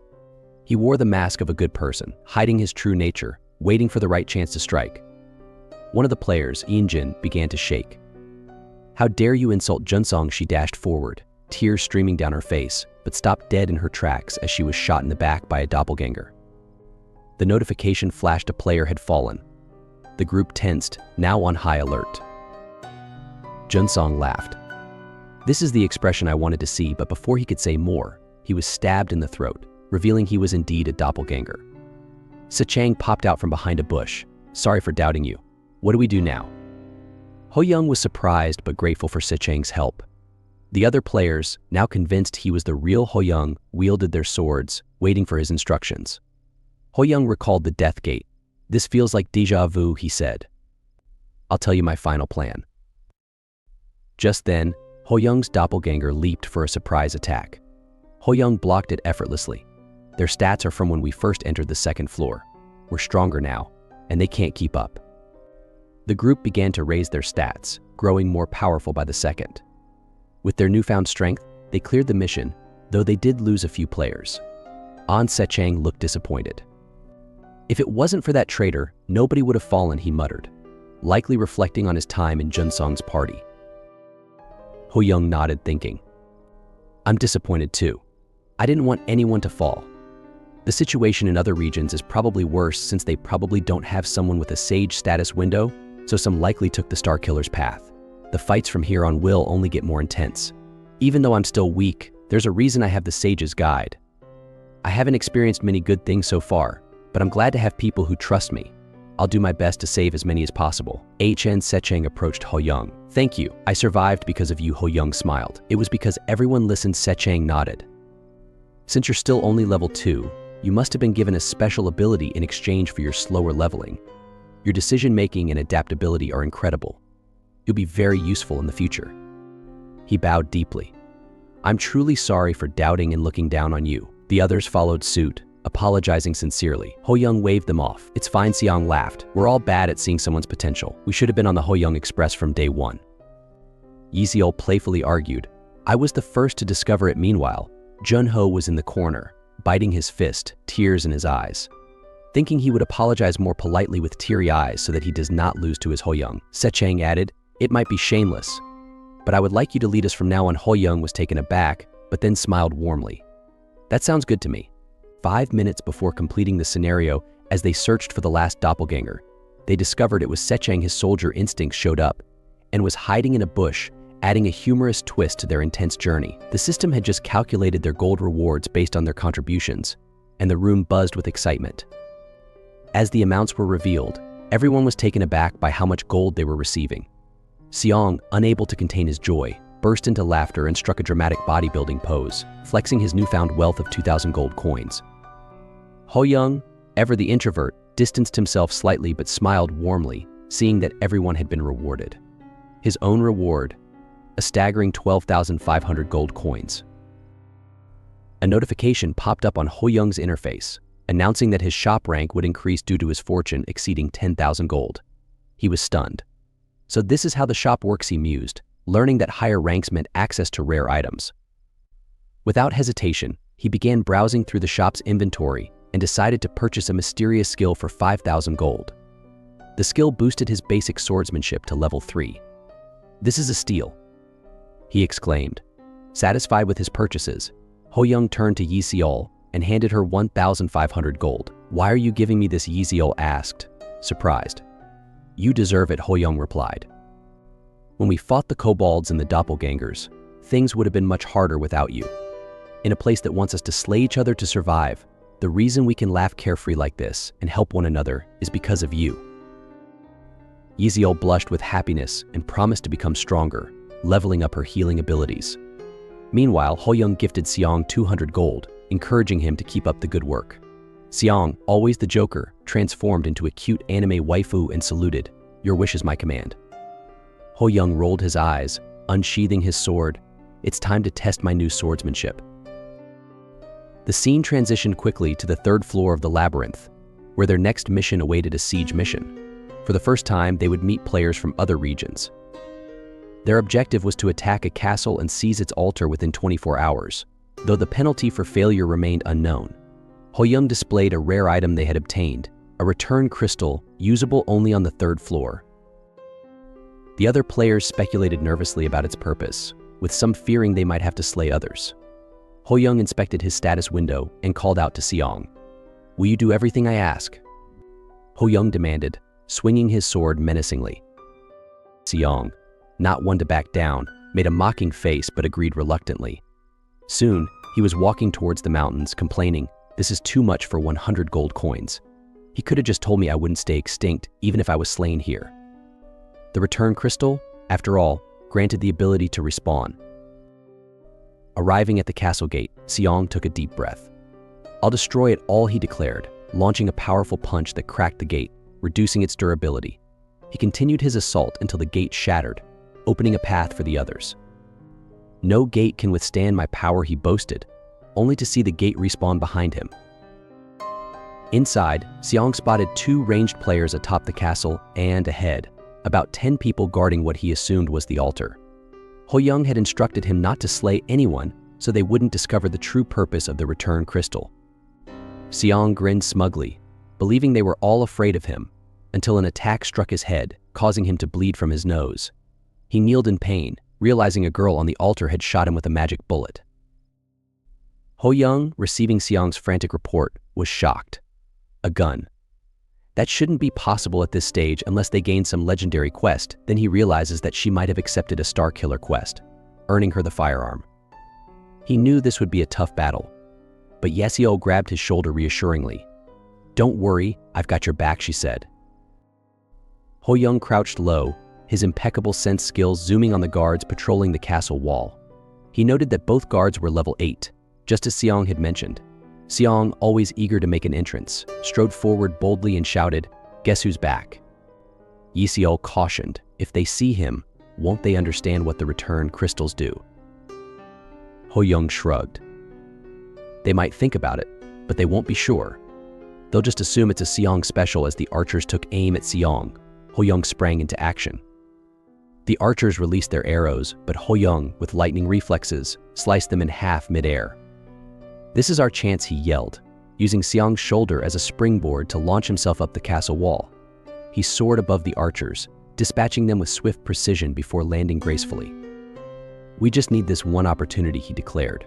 He wore the mask of a good person, hiding his true nature, waiting for the right chance to strike." One of the players, Injin, began to shake. "How dare you insult Junsong?" She dashed forward, tears streaming down her face, but stopped dead in her tracks as she was shot in the back by a doppelganger. The notification flashed a player had fallen. The group tensed, now on high alert. Junsong laughed. "This is the expression I wanted to see," but before he could say more, he was stabbed in the throat, revealing he was indeed a doppelganger. Sechang popped out from behind a bush. "Sorry for doubting you. What do we do now?" Ho-young was surprised but grateful for Sechang's help. The other players, now convinced he was the real Ho-young, wielded their swords, waiting for his instructions. Ho-young recalled the death gate. "This feels like déjà vu," he said. "I'll tell you my final plan." Just then, Ho-young's doppelganger leaped for a surprise attack. Ho-young blocked it effortlessly. "Their stats are from when we first entered the 2nd floor. We're stronger now, and they can't keep up." The group began to raise their stats, growing more powerful by the second. With their newfound strength, they cleared the mission, though they did lose a few players. An Sechang looked disappointed. "If it wasn't for that traitor, nobody would have fallen," he muttered, likely reflecting on his time in Junsong's party. Ho-young nodded, thinking, "I'm disappointed too. I didn't want anyone to fall. The situation in other regions is probably worse since they probably don't have someone with a sage status window, so some likely took the Starkiller's path. The fights from here on will only get more intense. Even though I'm still weak, there's a reason I have the Sage's Guide. I haven't experienced many good things so far, but I'm glad to have people who trust me. I'll do my best to save as many as possible." HN Sechang approached Ho-young. "Thank you. I survived because of you," Ho-young smiled. "It was because everyone listened." Sechang nodded. "Since you're still only level 2, You must have been given a special ability in exchange for your slower leveling. Your decision-making and adaptability are incredible. You'll be very useful in the future." He bowed deeply. "I'm truly sorry for doubting and looking down on you." The others followed suit, apologizing sincerely. Ho-young waved them off. "It's fine," Seong laughed. "We're all bad at seeing someone's potential. We should have been on the Ho-young Express from day one." Yi-seol playfully argued, "I was the first to discover it." Meanwhile, Jun-ho was in the corner, biting his fist, tears in his eyes. Thinking he would apologize more politely with teary eyes so that he does not lose to his Ho-young, Se-chang added, "It might be shameless, but I would like you to lead us from now on." Ho-young was taken aback, but then smiled warmly. "That sounds good to me." 5 minutes before completing the scenario, as they searched for the last doppelganger, they discovered it was Se-chang. His soldier instinct showed up and was hiding in a bush, adding a humorous twist to their intense journey. The system had just calculated their gold rewards based on their contributions, and the room buzzed with excitement. As the amounts were revealed, everyone was taken aback by how much gold they were receiving. Seong, unable to contain his joy, burst into laughter and struck a dramatic bodybuilding pose, flexing his newfound wealth of 2,000 gold coins. Ho-young, ever the introvert, distanced himself slightly but smiled warmly, seeing that everyone had been rewarded. His own reward, a staggering 12,500 gold coins. A notification popped up on Ho-young's interface, announcing that his shop rank would increase due to his fortune exceeding 10,000 gold. He was stunned. So this is how the shop works, he mused, learning that higher ranks meant access to rare items. Without hesitation, he began browsing through the shop's inventory and decided to purchase a mysterious skill for 5,000 gold. The skill boosted his basic swordsmanship to level 3. "This is a steal," he exclaimed. Satisfied with his purchases, Ho-young turned to Yi-seol and handed her 1,500 gold. "Why are you giving me this?" Yi-seol asked, surprised. "You deserve it," Ho-young replied. "When we fought the kobolds and the doppelgangers, things would have been much harder without you. In a place that wants us to slay each other to survive, the reason we can laugh carefree like this and help one another is because of you." Yi-seol blushed with happiness and promised to become stronger, leveling up her healing abilities. Meanwhile, Ho-young gifted Seong 200 gold, encouraging him to keep up the good work. Seong, always the joker, transformed into a cute anime waifu and saluted, "Your wish is my command." Ho-young rolled his eyes, unsheathing his sword. "It's time to test my new swordsmanship." The scene transitioned quickly to the 3rd floor of the labyrinth, where their next mission awaited a siege mission. For the first time, they would meet players from other regions. Their objective was to attack a castle and seize its altar within 24 hours, though the penalty for failure remained unknown. Ho-young displayed a rare item they had obtained, a return crystal usable only on the 3rd floor. The other players speculated nervously about its purpose, with some fearing they might have to slay others. Ho-young inspected his status window and called out to Seong, "Will you do everything I ask?" Ho-young demanded, swinging his sword menacingly. Seong, not one to back down, made a mocking face but agreed reluctantly. Soon, he was walking towards the mountains, complaining, "This is too much for 100 gold coins. He could have just told me I wouldn't stay extinct even if I was slain here." The return crystal, after all, granted the ability to respawn. Arriving at the castle gate, Seong took a deep breath. "I'll destroy it all," he declared, launching a powerful punch that cracked the gate, reducing its durability. He continued his assault until the gate shattered, opening a path for the others. "No gate can withstand my power," he boasted, only to see the gate respawn behind him. Inside, Seong spotted 2 ranged players atop the castle and ahead, about 10 people guarding what he assumed was the altar. Ho-young had instructed him not to slay anyone so they wouldn't discover the true purpose of the return crystal. Seong grinned smugly, believing they were all afraid of him, until an attack struck his head, causing him to bleed from his nose. He kneeled in pain, realizing a girl on the altar had shot him with a magic bullet. Ho-young, receiving Seong's frantic report, was shocked. A gun. That shouldn't be possible at this stage unless they gain some legendary quest. Then he realizes that she might have accepted a Star Killer quest, earning her the firearm. He knew this would be a tough battle, but Yi-seol grabbed his shoulder reassuringly. "Don't worry, I've got your back," she said. Ho-young crouched low, his impeccable sense skills zooming on the guards patrolling the castle wall. He noted that both guards were level 8, just as Seong had mentioned. Seong, always eager to make an entrance, strode forward boldly and shouted, "Guess who's back?" Yiseol cautioned, if they see him, won't they understand what the return crystals do? Ho-young shrugged. They might think about it, but they won't be sure. They'll just assume it's a Seong special. As the archers took aim at Seong, Ho-young sprang into action. The archers released their arrows, but Ho-young, with lightning reflexes, sliced them in half mid-air. "This is our chance," he yelled, using Seong's shoulder as a springboard to launch himself up the castle wall. He soared above the archers, dispatching them with swift precision before landing gracefully. "We just need this one opportunity," he declared.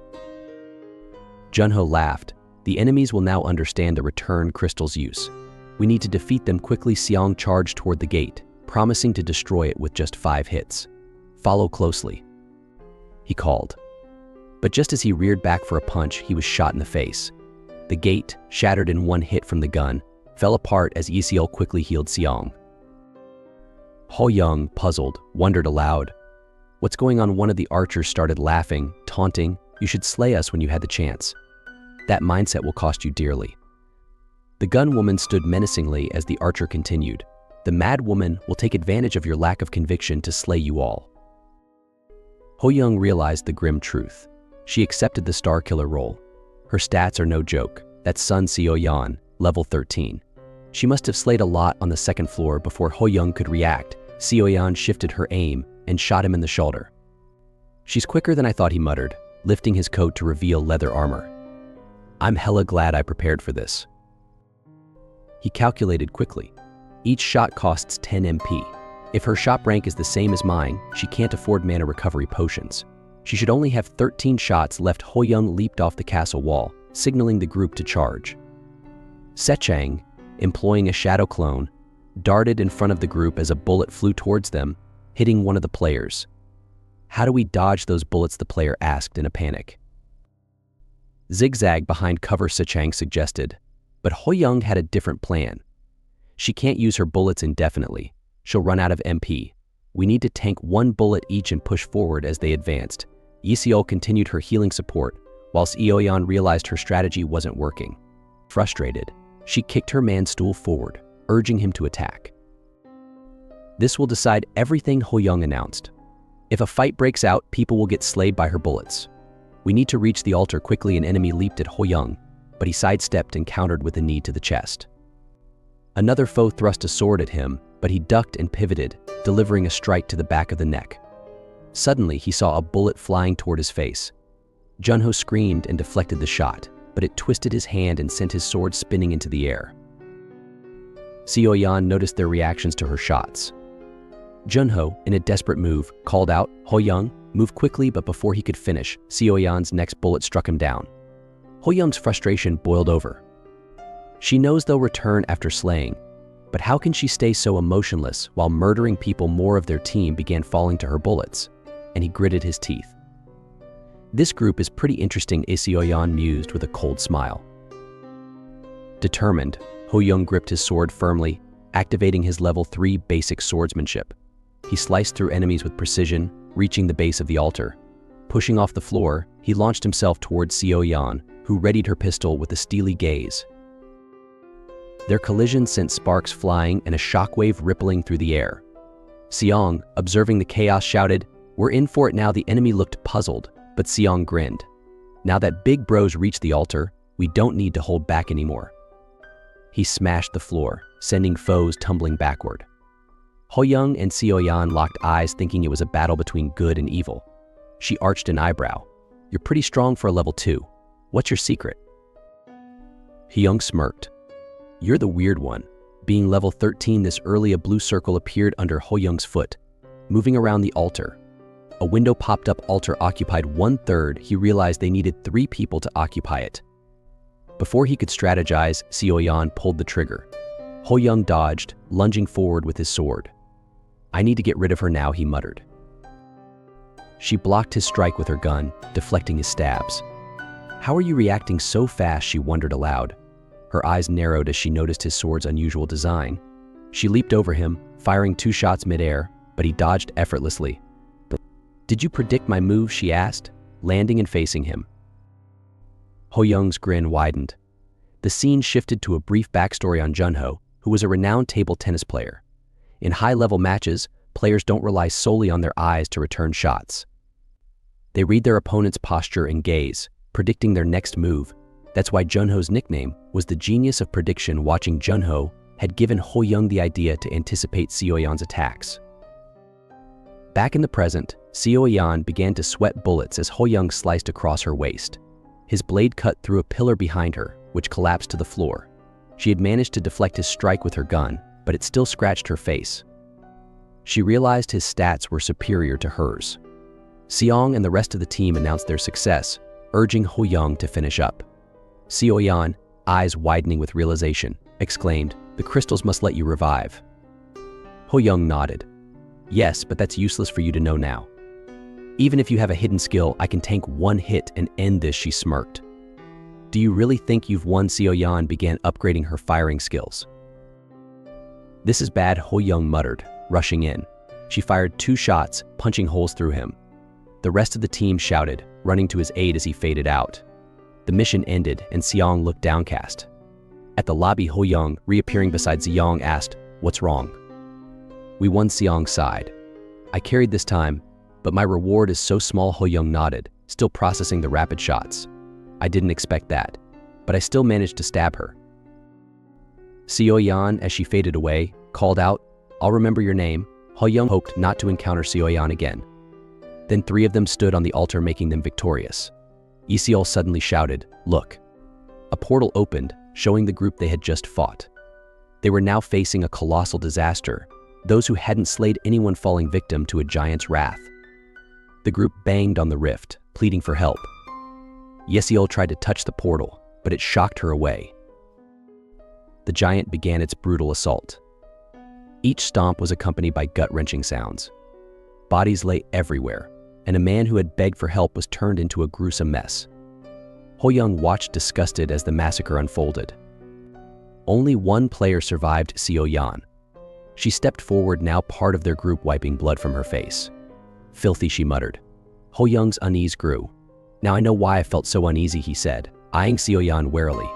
Junho laughed. "The enemies will now understand the return crystal's use. We need to defeat them quickly." Seong charged toward the gate, promising to destroy it with just 5 hits. "Follow closely," he called. But just as he reared back for a punch, he was shot in the face. The gate, shattered in one hit from the gun, fell apart as Yiseol quickly healed Seong. Ho-young, puzzled, wondered aloud, "What's going on?" One of the archers started laughing, taunting, "You should slay us when you had the chance. That mindset will cost you dearly." The gun woman stood menacingly as the archer continued, "The mad woman will take advantage of your lack of conviction to slay you all." Ho-young realized the grim truth. She accepted the star killer role. Her stats are no joke. That's Sun Seo-yeon, level 13. She must have slayed a lot on the second floor before Ho-young could react. Seo-yeon shifted her aim and shot him in the shoulder. "She's quicker than I thought," he muttered, lifting his coat to reveal leather armor. "I'm hella glad I prepared for this." He calculated quickly. Each shot costs 10 MP. If her shop rank is the same as mine, she can't afford mana recovery potions. She should only have 13 shots left. Ho-young leaped off the castle wall, signaling the group to charge. Sechang, employing a shadow clone, darted in front of the group as a bullet flew towards them, hitting one of the players. "How do we dodge those bullets?" the player asked in a panic. "Zigzag behind cover," Sechang suggested, but Ho-young had a different plan. "She can't use her bullets indefinitely. She'll run out of MP. We need to tank 1 bullet each and push forward." As they advanced, Yiseol continued her healing support, whilst Seo-yeon realized her strategy wasn't working. Frustrated, she kicked her man's stool forward, urging him to attack. "This will decide everything," Ho-young announced. "If a fight breaks out, people will get slayed by her bullets. We need to reach the altar quickly." An enemy leaped at Ho-young, but he sidestepped and countered with a knee to the chest. Another foe thrust a sword at him, but he ducked and pivoted, delivering a strike to the back of the neck. Suddenly, he saw a bullet flying toward his face. Junho screamed and deflected the shot, but it twisted his hand and sent his sword spinning into the air. Seo-yeon noticed their reactions to her shots. Junho, in a desperate move, called out, "Ho-young, move quickly," but before he could finish, Seo-yeon's next bullet struck him down. Ho-young's frustration boiled over. She knows they'll return after slaying, but how can she stay so emotionless while murdering people? More of their team began falling to her bullets, and he gritted his teeth. "This group is pretty interesting," Seo-yeon mused with a cold smile. Determined, Ho-young gripped his sword firmly, activating his level 3 basic swordsmanship. He sliced through enemies with precision, reaching the base of the altar. Pushing off the floor, he launched himself towards Seo-yeon, who readied her pistol with a steely gaze. Their collision sent sparks flying and a shockwave rippling through the air. Seong, observing the chaos, shouted, "We're in for it now." The enemy looked puzzled, but Seong grinned. "Now that big bro's reached the altar, we don't need to hold back anymore." He smashed the floor, sending foes tumbling backward. Ho-young and Seo-yeon locked eyes, thinking it was a battle between good and evil. She arched an eyebrow. "You're pretty strong for a level 2. What's your secret?" Ho-young smirked. "You're the weird one." Being level 13 this early, a blue circle appeared under Ho-young's foot, moving around the altar. A window popped up. Altar occupied 1/3. He realized they needed 3 people to occupy it. Before he could strategize, Seo-yeon pulled the trigger. Ho-young dodged, lunging forward with his sword. "I need to get rid of her now," he muttered. She blocked his strike with her gun, deflecting his stabs. "How are you reacting so fast?" she wondered aloud. Her eyes narrowed as she noticed his sword's unusual design. She leaped over him, firing 2 shots mid-air, but he dodged effortlessly. "Did you predict my move?" she asked, landing and facing him. Ho Young's grin widened. The scene shifted to a brief backstory on Junho, who was a renowned table tennis player. In high-level matches, players don't rely solely on their eyes to return shots. They read their opponent's posture and gaze, predicting their next move. That's why Junho's nickname was the genius of prediction. Watching Junho had given Ho Young the idea to anticipate Seoyeon's attacks. Back in the present, Seoyeon began to sweat bullets as Ho Young sliced across her waist. His blade cut through a pillar behind her, which collapsed to the floor. She had managed to deflect his strike with her gun, but it still scratched her face. She realized his stats were superior to hers. Seong and the rest of the team announced their success, urging Ho Young to finish up. Seoyeon, eyes widening with realization, exclaimed, "The crystals must let you revive." Ho Young nodded. "Yes, but that's useless for you to know now. Even if you have a hidden skill, I can tank one hit and end this," she smirked. "Do you really think you've won?" Seoyeon began upgrading her firing skills. "This is bad," Ho Young muttered, rushing in. She fired 2 shots, punching holes through him. The rest of the team shouted, running to his aid as he faded out. The mission ended, and Seong looked downcast. At the lobby, Ho Young, reappearing beside Seong, asked, "What's wrong?" "We won," Seong sighed. "I carried this time, but my reward is so small." Ho Young nodded, still processing the rapid shots. "I didn't expect that, but I still managed to stab her." Seoyeon, as she faded away, called out, "I'll remember your name." Ho Young hoped not to encounter Seoyeon again. Then 3 of them stood on the altar, making them victorious. Iseol suddenly shouted, "Look!" A portal opened, showing the group they had just fought. They were now facing a colossal disaster, those who hadn't slayed anyone falling victim to a giant's wrath. The group banged on the rift, pleading for help. Iseol tried to touch the portal, but it shocked her away. The giant began its brutal assault. Each stomp was accompanied by gut-wrenching sounds. Bodies lay everywhere, and a man who had begged for help was turned into a gruesome mess. Ho Young watched disgusted as the massacre unfolded. Only one player survived, Seoyeon. She stepped forward, now part of their group, wiping blood from her face. "Filthy," she muttered. Ho Young's unease grew. "Now I know why I felt so uneasy," he said, eyeing Seoyeon warily.